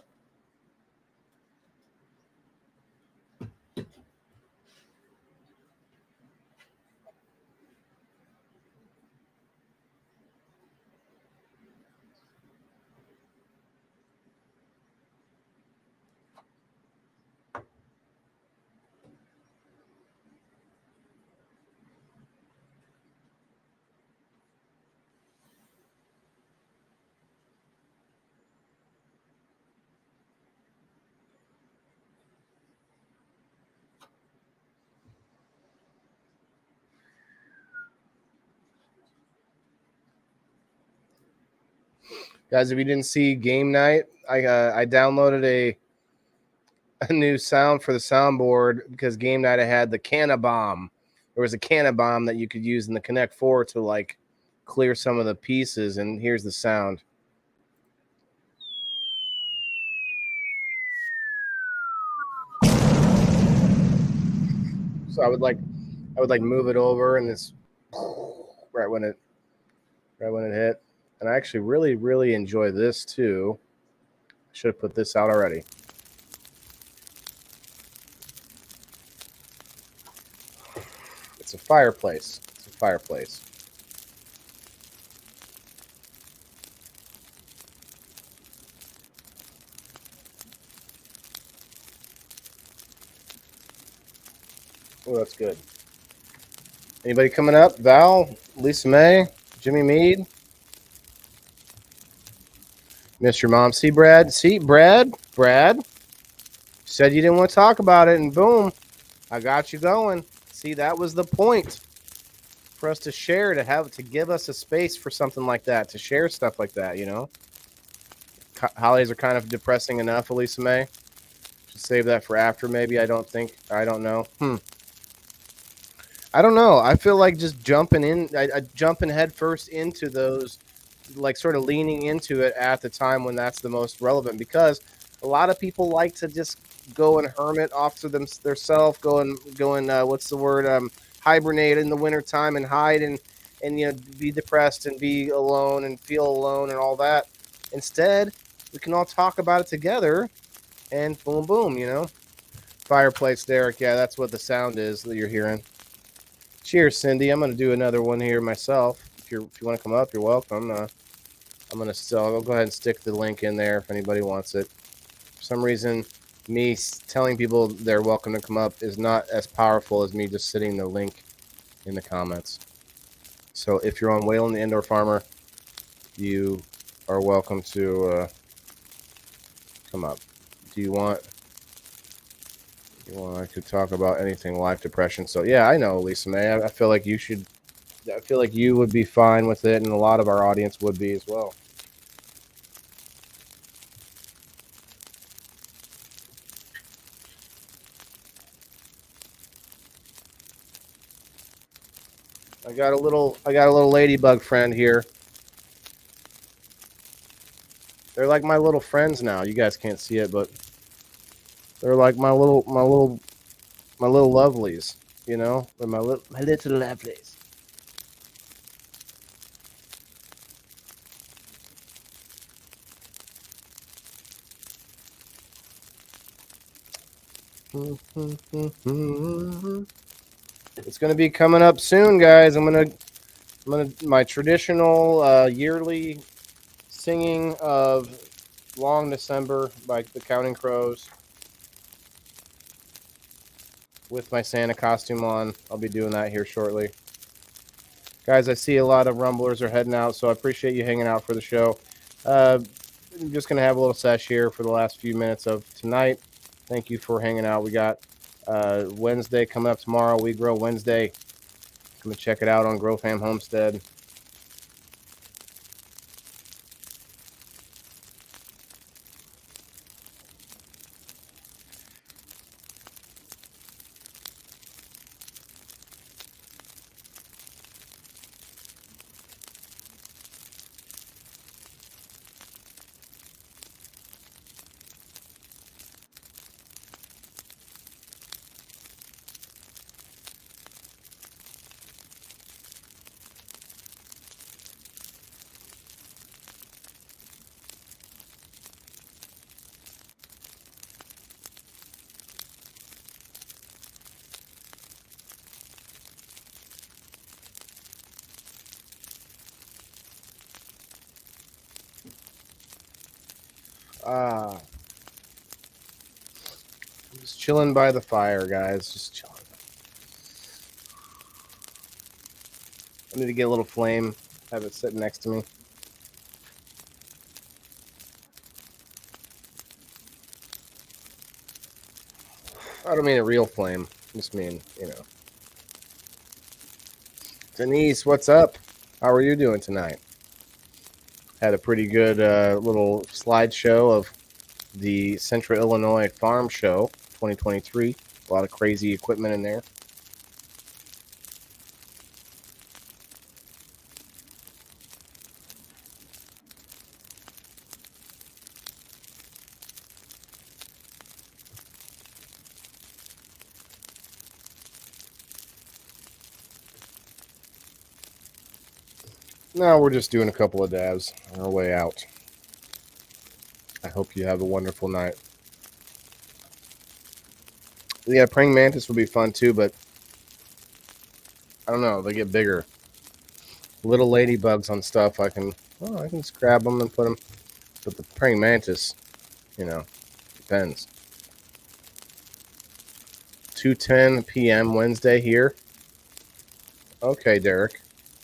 Guys, if you didn't see game night, I downloaded a new sound for the soundboard because game night I had the Canna Bomb. There was a Canna Bomb that you could use in the Connect 4 to like clear some of the pieces, and here's the sound. So I would like move it over, and it's right when it hit. And I actually really, really enjoy this too. Should have put this out already. It's a fireplace. Oh, that's good. Anybody coming up? Val, Lisa May, Jimmy Mead. Miss your mom. See, Brad, said you didn't want to talk about it, and boom, I got you going. See, that was the point for us to share, to give us a space for something like that, to share stuff like that, Holidays are kind of depressing enough, Elisa May. Should save that for after, maybe. I don't know. I don't know. I feel like just jumping head first into those, like sort of leaning into it at the time when that's the most relevant, because a lot of people like to just go and hermit off to themselves, go and what's the word, hibernate in the wintertime and hide and be depressed and be alone and feel alone and all that. Instead, we can all talk about it together, and boom, boom, Fireplace, Derek. Yeah, that's what the sound is that you're hearing. Cheers, Cindy. I'm going to do another one here myself. If you want to come up, you're welcome. I'll go ahead and stick the link in there if anybody wants it. For some reason, me telling people they're welcome to come up is not as powerful as me just sitting the link in the comments. So if you're on Waylon the Indoor Farmer, you are welcome to come up. Do you want I could talk about anything life depression? So yeah, I know, Lisa May. I feel like you should. I feel like you would be fine with it, and a lot of our audience would be as well. I got a little ladybug friend here They're like my little friends now. You guys can't see it, but they're like my little lovelies. You know, they're my little lovelies. It's gonna be coming up soon, guys. I'm gonna my traditional yearly singing of Long December by the Counting Crows with my Santa costume on. I'll be doing that here shortly. Guys, I see a lot of rumblers are heading out, so I appreciate you hanging out for the show. I'm just going to have a little sesh here for the last few minutes of tonight. Thank you for hanging out. We got Wednesday coming up tomorrow, We Grow Wednesday. Come and check it out on Grow Fam Homestead. Just chilling by the fire, guys. Just chilling. I need to get a little flame. Have it sitting next to me. I don't mean a real flame. I just mean, you know. Denise, what's up? How are you doing tonight? Had a pretty good little slideshow of the Central Illinois Farm Show 2023. A lot of crazy equipment in there. No, we're just doing a couple of dabs on our way out. I hope you have a wonderful night. Yeah, praying mantis will be fun too, but I don't know. They get bigger. Little ladybugs on stuff, I can just grab them and put them. But the praying mantis, you know, depends. 2:10 p.m. Wednesday here. Okay, Derek.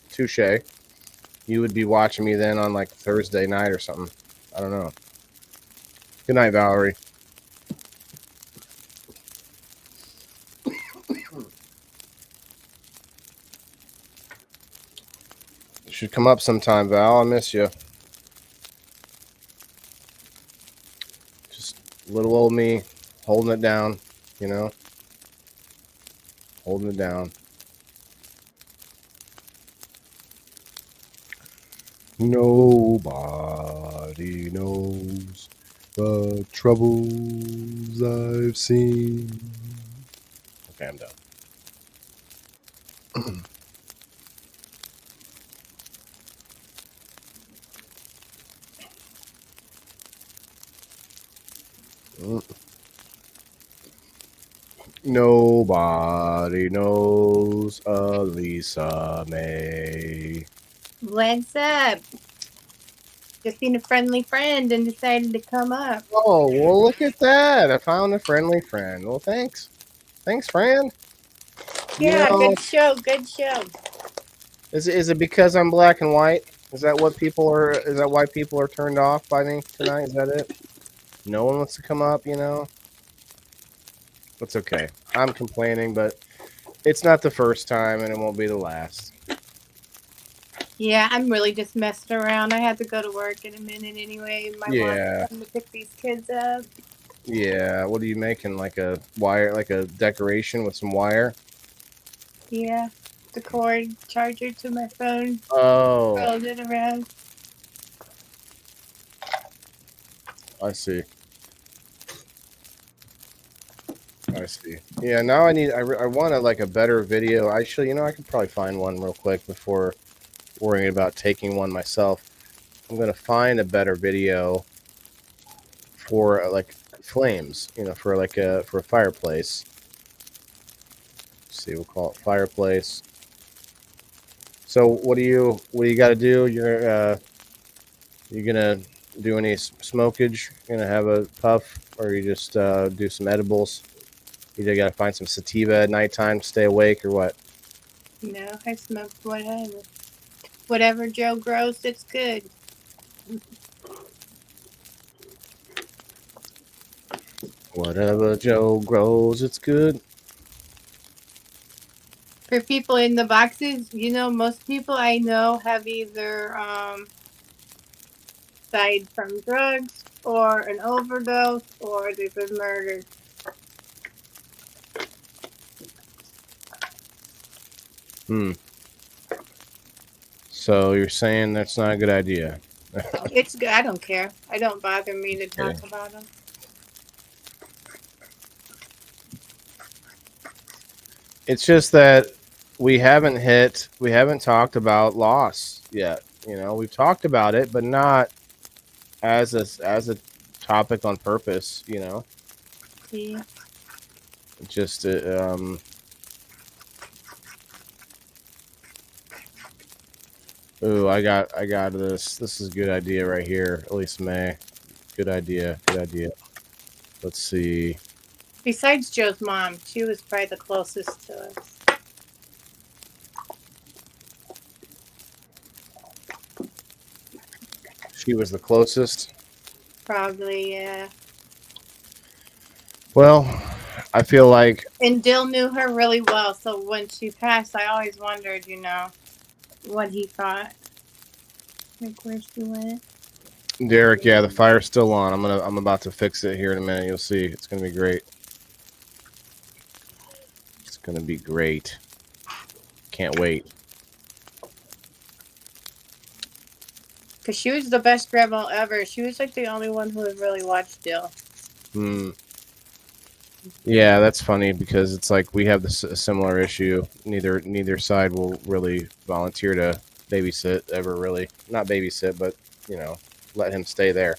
Touche. You would be watching me then on like Thursday night or something. I don't know. Good night, Valerie. You should come up sometime, Val. I miss you. Just little old me holding it down, you know? Holding it down. Nobody knows the troubles I've seen. Okay, I'm done. Nobody knows Lisa May. What's up? Just seen a friendly friend and decided to come up. Oh, well, look at that. I found a friendly friend. Well, thanks. Thanks, friend. Yeah, You know, good show, good show. Is it because I'm black and white? Is that what people are? Is that why people are turned off by me tonight? Is that it? No one wants to come up, you know? It's okay. I'm complaining, but it's not the first time, and it won't be the last. Yeah, I'm really just messing around. I have to go to work in a minute anyway. My Yeah. mom's coming to pick these kids up. Yeah. What are you making? Like a wire, like a decoration with some wire? Yeah, the cord charger to my phone. Oh. Rolled it around. I see. I see. Yeah, now I want like a better video. Actually, I could probably find one real quick before worrying about taking one myself. I'm going to find a better video for like flames, for like for a fireplace. Let's see, we'll call it fireplace. So what do you got to do? You gonna do any smokage? You gonna have a puff, or you just do some edibles? You got to find some sativa at nighttime to stay awake, or what? No, I smoke whatever. Whatever Joe grows, it's good. Whatever Joe grows, it's good. For people in the boxes, most people I know have either died from drugs or an overdose or they've been murdered. So you're saying that's not a good idea? It's good. I don't care. I don't bother me to talk about them. It's just that we haven't talked about loss yet. We've talked about it, but not as a topic on purpose. See? Just ooh, I got this. This is a good idea right here. Elise May, good idea. Let's see. Besides Joe's mom, she was probably the closest to us. She was the closest. Probably, yeah. Well, I feel like. And Dill knew her really well, so when she passed, I always wondered, what he thought. Like where she went. Derek, yeah, the fire's still on. I'm about to fix it here in a minute. You'll see. It's gonna be great. It's gonna be great. Can't wait. Because she was the best grandma ever. She was like the only one who had really watched Dill. Yeah, that's funny because it's like we have this a similar issue. Neither side will really volunteer to babysit ever. Really, not babysit, but let him stay there.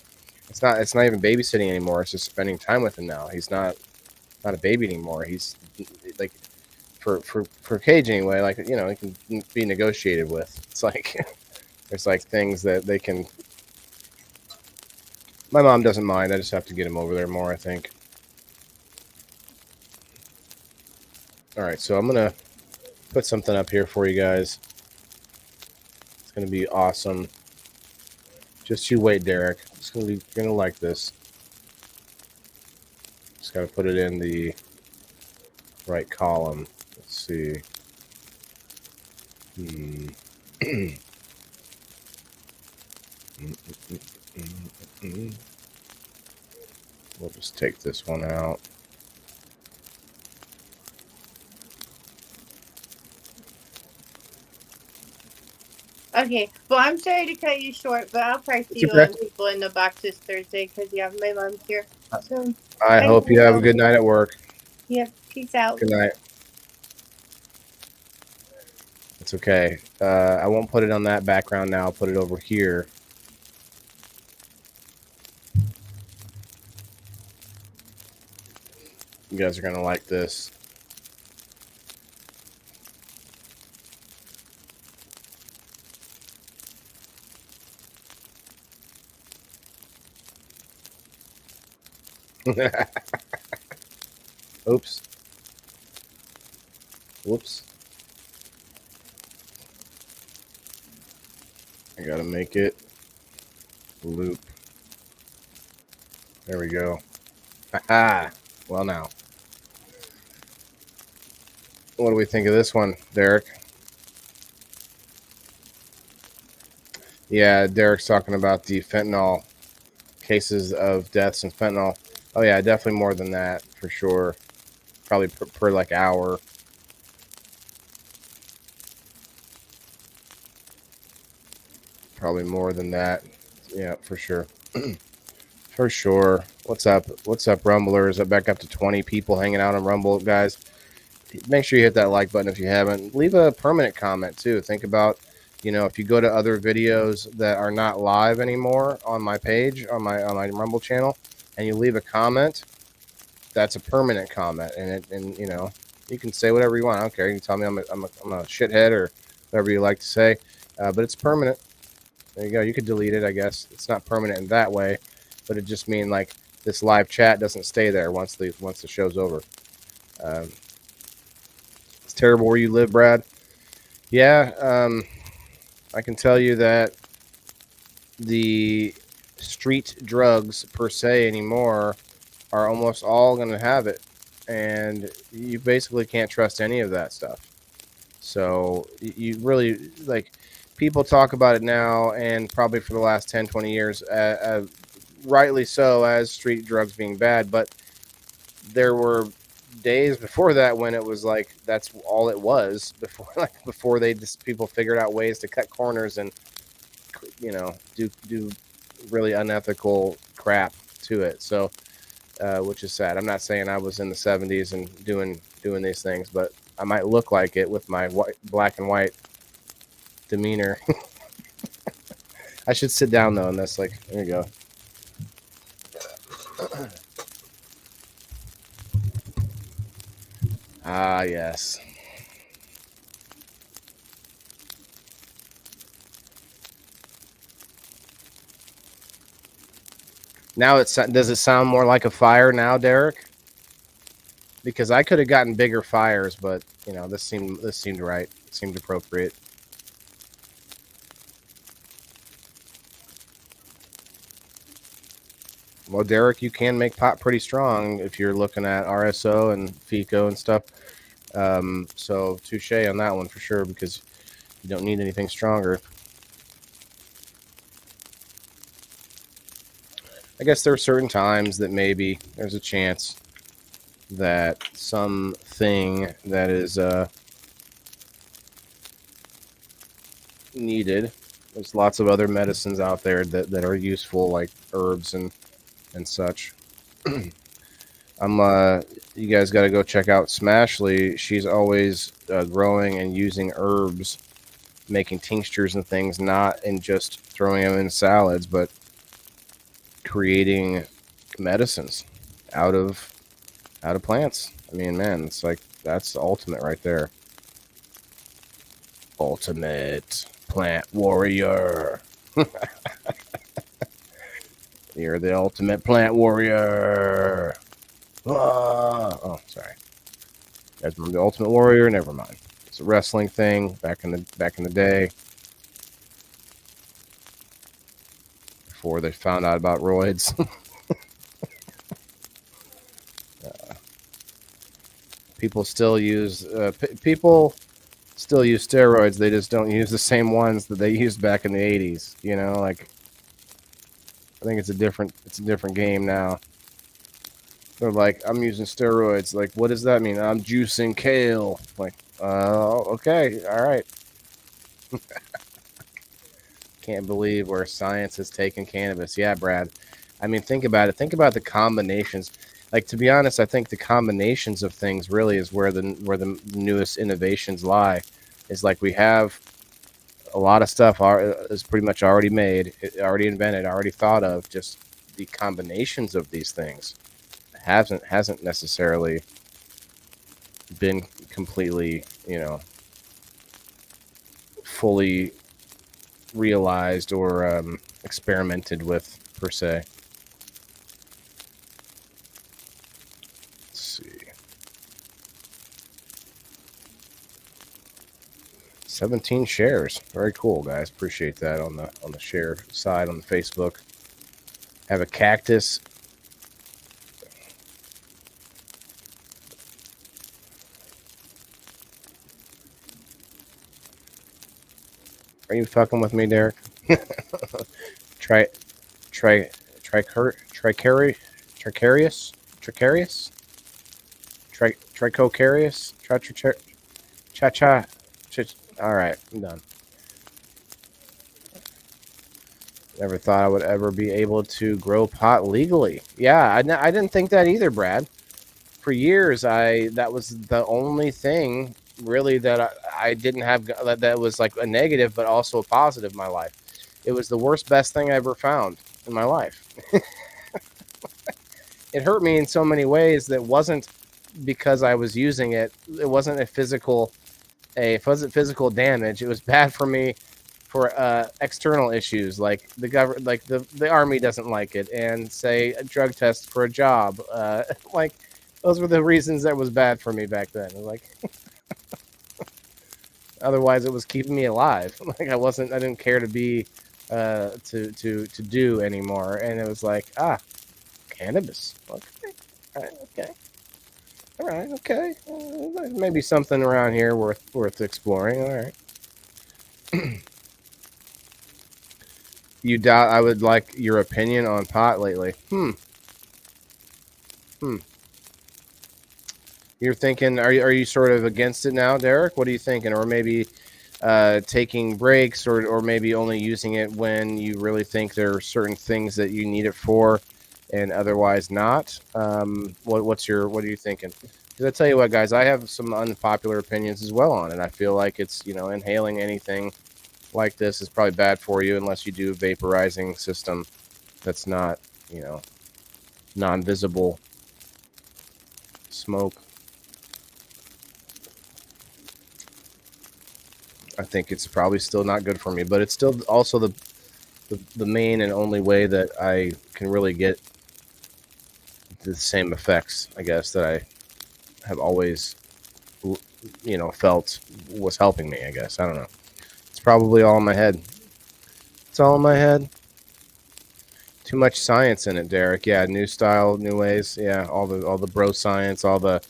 It's not even babysitting anymore. It's just spending time with him now. He's not a baby anymore. He's like for Cage anyway. Like he can be negotiated with. It's like there's like things that they can. My mom doesn't mind. I just have to get him over there more, I think. All right, so I'm gonna put something up here for you guys. It's gonna be awesome. Just you wait, Derek. You're gonna like this. Just gotta put it in the right column. Let's see. We'll just take this one out. Okay, well, I'm sorry to cut you short, but I'll probably see you okay. on People in the Boxes Thursday because, my mom's here. So, I hope you have a good night at work. Yep, peace out. Good night. It's okay. I won't put it on that background now. I'll put it over here. You guys are going to like this. Oops. Whoops. I gotta make it loop. There we go. Aha! Well, now. What do we think of this one, Derek? Yeah, Derek's talking about the fentanyl cases of deaths and fentanyl. Oh yeah, definitely more than that for sure. Probably per like hour. Probably more than that. Yeah, for sure. For sure. What's up? What's up, Rumblers? I'm back up to 20 people hanging out on Rumble, guys. Make sure you hit that like button if you haven't. Leave a permanent comment too. Think about, if you go to other videos that are not live anymore on my page, on my Rumble channel, and you leave a comment, that's a permanent comment, and you can say whatever you want. I don't care. You can tell me I'm a shithead or whatever you like to say, but it's permanent. There you go. You could delete it, I guess. It's not permanent in that way, but it just means like this live chat doesn't stay there once the show's over. It's terrible where you live, Brad. Yeah, I can tell you that the street drugs per se anymore are almost all going to have it, and you basically can't trust any of that stuff. So you really, like, people talk about it now, and probably for the last 10, 20 years, rightly so, as street drugs being bad, but there were days before that when it was like that's all it was before people figured out ways to cut corners and do really unethical crap to it. So which is sad. I'm not saying I was in the 70s and doing these things, but I might look like it with my black and white demeanor. I should sit down though in this. Like, there you go. Ah, yes. Now does it sound more like a fire now, Derek? Because I could have gotten bigger fires, but this seemed right. It seemed appropriate. Well, Derek, you can make pot pretty strong if you're looking at RSO and FICO and stuff. So touche on that one for sure, because you don't need anything stronger. I guess there are certain times that maybe there's a chance that something that is needed. There's lots of other medicines out there that are useful, like herbs and such. You guys got to go check out Smashly. She's always growing and using herbs, making tinctures and things, not in just throwing them in salads, but creating medicines out of plants. I mean, man, it's like that's the ultimate right there. Ultimate plant warrior. You're the ultimate plant warrior. Oh, sorry. You guys remember the Ultimate Warrior? Never mind. It's a wrestling thing back in the day, before they found out about roids. People still use steroids. They just don't use the same ones that they used back in the 80s. Like, I think it's a different game now. They're like, I'm using steroids. Like, what does that mean? I'm juicing kale. Like, okay, all right. Can't believe where science has taken cannabis. Yeah, Brad. I mean, think about it. Think about the combinations. Like, to be honest, I think the combinations of things really is where the newest innovations lie. Is like we have a lot of stuff is pretty much already made, already invented, already thought of. Just the combinations of these things hasn't necessarily been completely, fully realized or experimented with per se. Let's see. 17 shares. Very cool, guys. Appreciate that on the share side on the Facebook. Have a cactus. Are you fucking with me, Derek? Tricarius? All right, I'm done. Never thought I would ever be able to grow pot legally. Yeah, I didn't think that either, Brad. For years, that was the only thing really that I didn't have that was like a negative, but also a positive in my life. It was the best thing I ever found in my life. It hurt me in so many ways that wasn't because I was using it. It wasn't physical damage. It was bad for me for external issues like the government, like the army doesn't like it, and say a drug test for a job. Like those were the reasons that was bad for me back then. Like otherwise, it was keeping me alive. Like I didn't care to be to do anymore, and it was like cannabis. Okay, all right, okay. All right, okay. Maybe something around here worth exploring. All right. You doubt I would like your opinion on pot lately? You're thinking? Are you sort of against it now, Derek? What are you thinking? Or maybe taking breaks, or maybe only using it when you really think there are certain things that you need it for, and otherwise not. What are you thinking? Because I tell you what, guys, I have some unpopular opinions as well on it. I feel like it's, inhaling anything like this is probably bad for you unless you do a vaporizing system that's not, non-visible smoke. I think it's probably still not good for me, but it's still also the main and only way that I can really get the same effects, I guess, that I have always, felt was helping me, I guess. I don't know. It's probably all in my head. It's all in my head. Too much science in it, Derek. Yeah, new style, new ways. Yeah, all the bro science, all the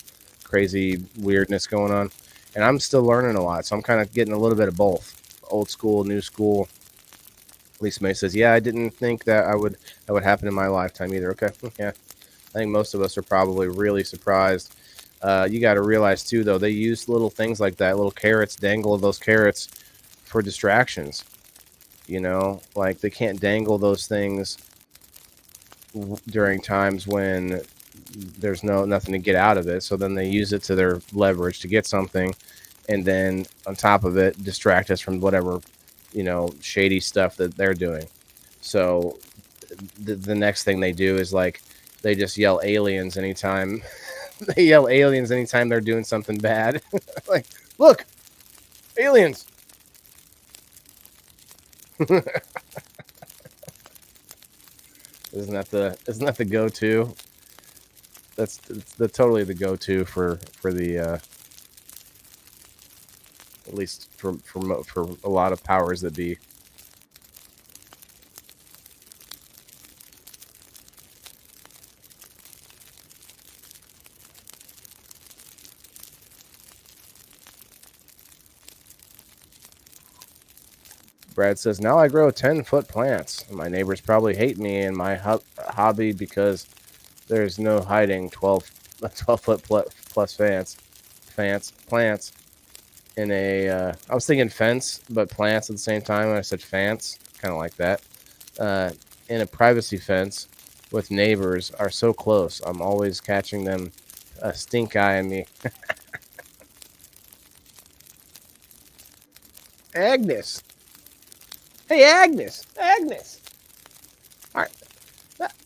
crazy weirdness going on. And I'm still learning a lot, so I'm kind of getting a little bit of both. Old school, new school. Lisa May says, yeah, I didn't think that would happen in my lifetime either. Okay, yeah. I think most of us are probably really surprised. You got to realize, too, though, they use little things like that, little carrots, dangle those carrots for distractions. Like they can't dangle those things during times when there's nothing to get out of it. So then they use it to their leverage to get something. And then on top of it, distract us from whatever, shady stuff that they're doing. So the next thing they do is like, they just yell aliens anytime. They yell aliens anytime they're doing something bad. Like, look, aliens. Isn't that the go-to? That's totally the go-to for the at least for a lot of powers that be. Brad says, now I grow 10-foot plants. My neighbors probably hate me and my hobby because there's no hiding 12-foot plus plants in a, I was thinking fence, but plants at the same time. I said fence, kind of like that. In a privacy fence with neighbors are so close. I'm always catching them stink eyeing me. Agnes. Hey, Agnes. All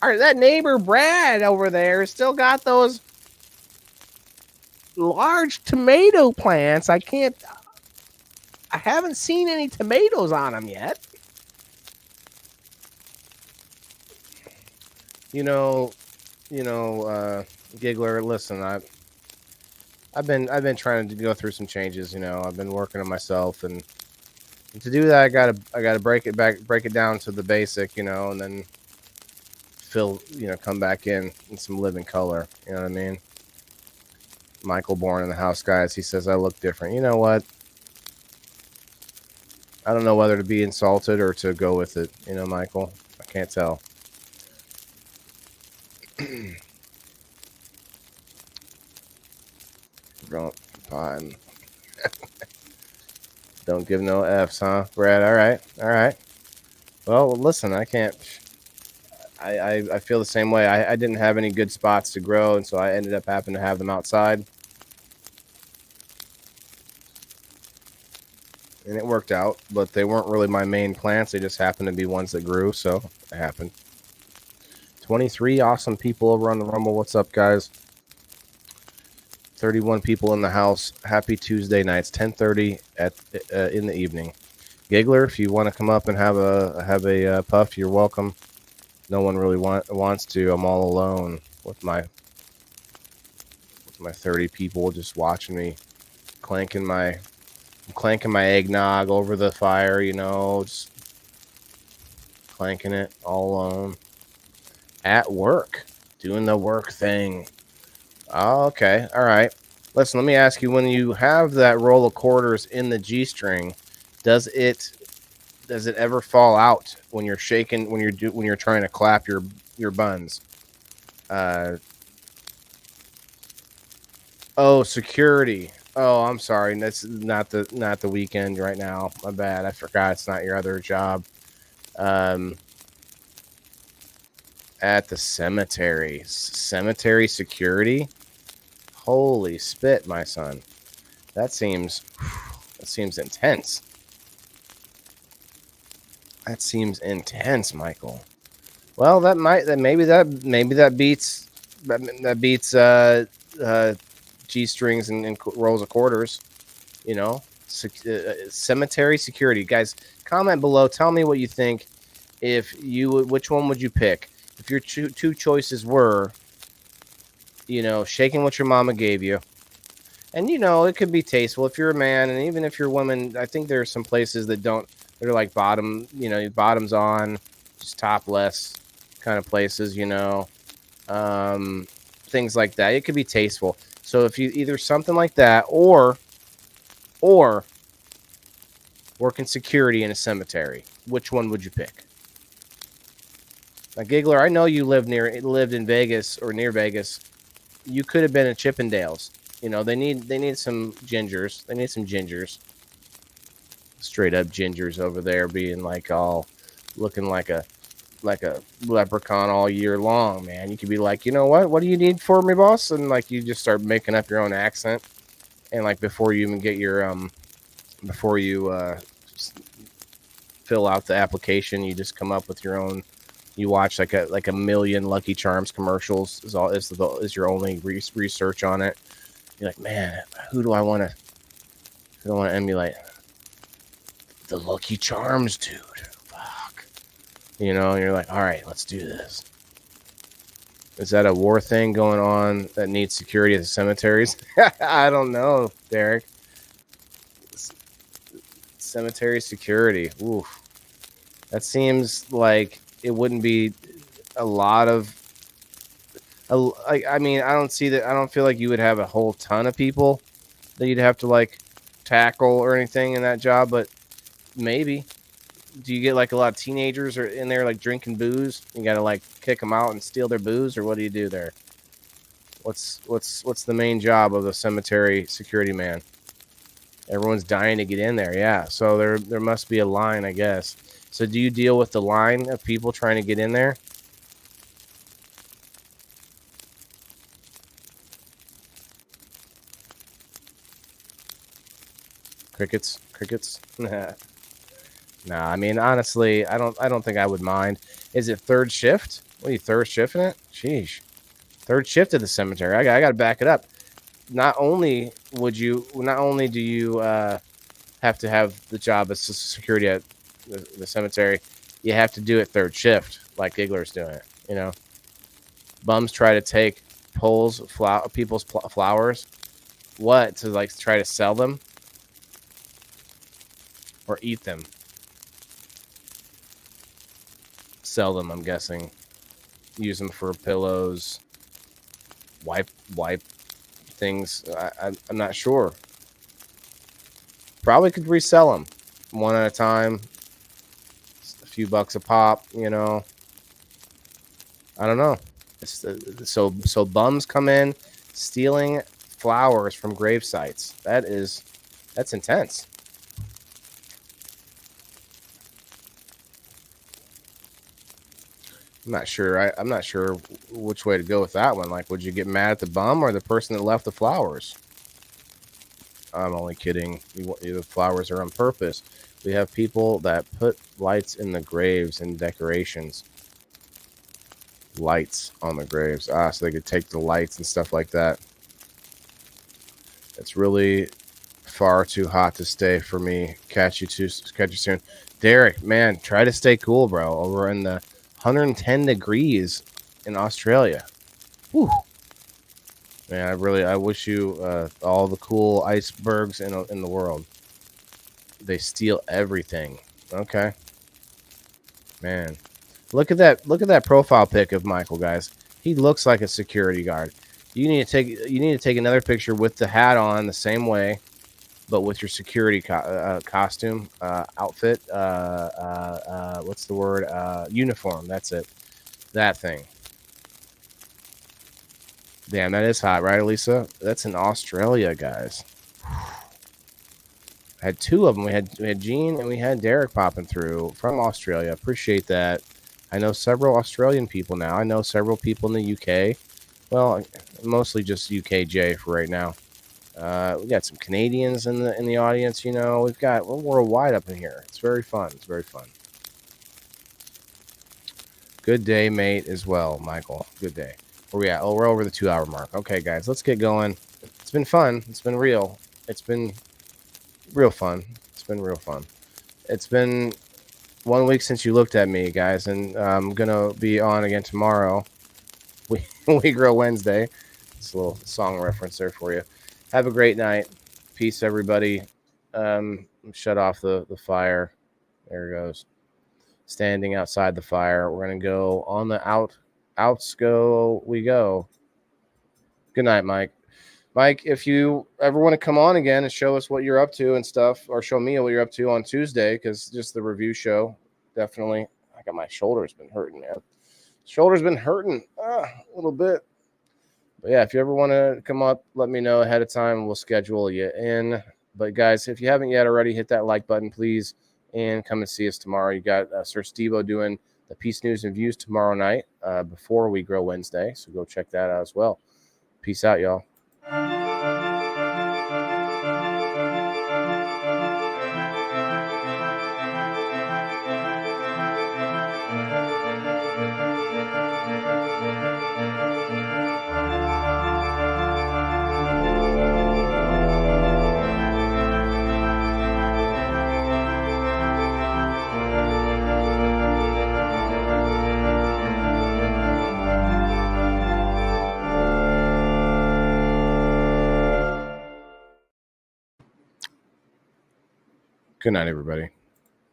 right, that neighbor Brad over there still got those large tomato plants. I haven't seen any tomatoes on them yet. Giggler, listen, I've been trying to go through some changes, I've been working on myself, and to do that, I gotta break it down to the basic, and then come back in some living color. You know what I mean? Michael Bourne in the house, guys. He says I look different. You know what? I don't know whether to be insulted or to go with it. Michael. I can't tell. Fine. Don't give no F's, huh, Brad? All right. Well, listen, I can't. I feel the same way. I didn't have any good spots to grow, and so I ended up having to have them outside. And it worked out, but they weren't really my main plants. They just happened to be ones that grew, so it happened. 23 awesome people over on the Rumble. What's up, guys? 31 people in the house. Happy Tuesday nights, 10:30 in the evening. Giggler, if you want to come up and have a puff, you're welcome. No one really wants to. I'm all alone with my 30 people just watching me clanking my eggnog over the fire, just clanking it all alone at work, doing the work thing. Oh, okay, all right. Listen, let me ask you: when you have that roll of quarters in the G-string, does it ever fall out when you're shaking, when you're trying to clap your buns? Oh, security. Oh, I'm sorry. That's not the weekend right now. My bad. I forgot it's not your other job. At the cemetery. Cemetery security? Holy spit, my son. That seems intense. That seems intense, Michael. Well, maybe that beats G-strings and rolls of quarters, cemetery security. Guys, comment below. Tell me what you think. Which one would you pick? If your two choices were, shaking what your mama gave you, and it could be tasteful if you're a man, and even if you're a woman, I think there are some places that they're like bottoms on, just topless kind of places, things like that. It could be tasteful. So if you either something like that or working security in a cemetery, which one would you pick? Now, Giggler, I know you lived in Vegas or near Vegas. You could have been at Chippendales. They need some gingers. They need some gingers. Straight up gingers over there, being like all looking like a leprechaun all year long, man. You could be like, what do you need for me, boss? And like you just start making up your own accent, and like before you even get your before you fill out the application, you just come up with your own. You watch like a million Lucky Charms commercials is your only research on it. You're like, man, who do I want to emulate? The Lucky Charms, dude. Fuck. And you're like, all right, let's do this. Is that a war thing going on that needs security at the cemeteries? I don't know, Derek. Cemetery security. Oof. That seems like it wouldn't be a lot of. I mean, I don't see that. I don't feel like you would have a whole ton of people that you'd have to like tackle or anything in that job, but maybe. Do you get like a lot of teenagers are in there like drinking booze? You got to like kick them out and steal their booze, or what do you do there? What's the main job of the cemetery security man? Everyone's dying to get in there. Yeah, so there must be a line, I guess. So do you deal with the line of people trying to get in there? Crickets. Nah, I mean, honestly, I don't think I would mind. Is it third shift? What are you, third shifting it? Sheesh. Third shift at the cemetery. I got to back it up. Not only do you have to have the job as security at the cemetery, you have to do it third shift, like Giggler's doing it, Bums try to take people's flowers. What? To like try to sell them? Or eat them? Sell them, I'm guessing. Use them for pillows, wipe things. I'm not sure. Probably could resell them one at a time. A few bucks a pop, I don't know. So bums come in stealing flowers from grave sites. That's intense. I'm not sure. I'm not sure which way to go with that one. Like, would you get mad at the bum or the person that left the flowers? I'm only kidding. The flowers are on purpose. We have people that put lights in the graves and decorations. Lights on the graves. So they could take the lights and stuff like that. It's really far too hot to stay for me. Catch you soon. Derek, man, try to stay cool, bro. Over in the 110 degrees in Australia. Whew. Man, I wish you all the cool icebergs in the world. They steal everything. Okay. Man. Look at that profile pic of Michael, guys. He looks like a security guard. You need to take another picture with the hat on the same way, but with your security costume, outfit, what's the word? Uniform. That's it. That thing. Damn, that is hot, right, Elisa? That's in Australia, guys. I had two of them. We had Gene and we had Derek popping through from Australia. Appreciate that. I know several Australian people now. I know several people in the UK. Well, mostly just UKJ for right now. We got some Canadians in the audience. You know, we're worldwide up in here. It's very fun. It's very fun. Good day, mate, as well, Michael. Good day. Where we at? Oh, we're over the 2-hour mark. Okay, guys, let's get going. It's been fun. It's been real. It's been real fun. It's been real fun. It's been 1 week since you looked at me, guys, and I'm gonna be on again tomorrow. We Grow Wednesday. It's a little song reference there for you. Have a great night. Peace, everybody. Shut off the fire. There it goes. Standing outside the fire. We're gonna go on the outs go. We go. Good night, Mike. Mike, if you ever want to come on again and show us what you're up to and stuff, or show me what you're up to on Tuesday, because just the review show, definitely. I got my shoulder's been hurting, man. Shoulder's been hurting a little bit. But yeah, if you ever want to come up, let me know ahead of time. We'll schedule you in. But guys, if you haven't yet already, hit that like button, please, and come and see us tomorrow. You got Sir Steve-O doing the Peace News and Views tomorrow night before We Grow Wednesday. So go check that out as well. Peace out, y'all. Good night, everybody.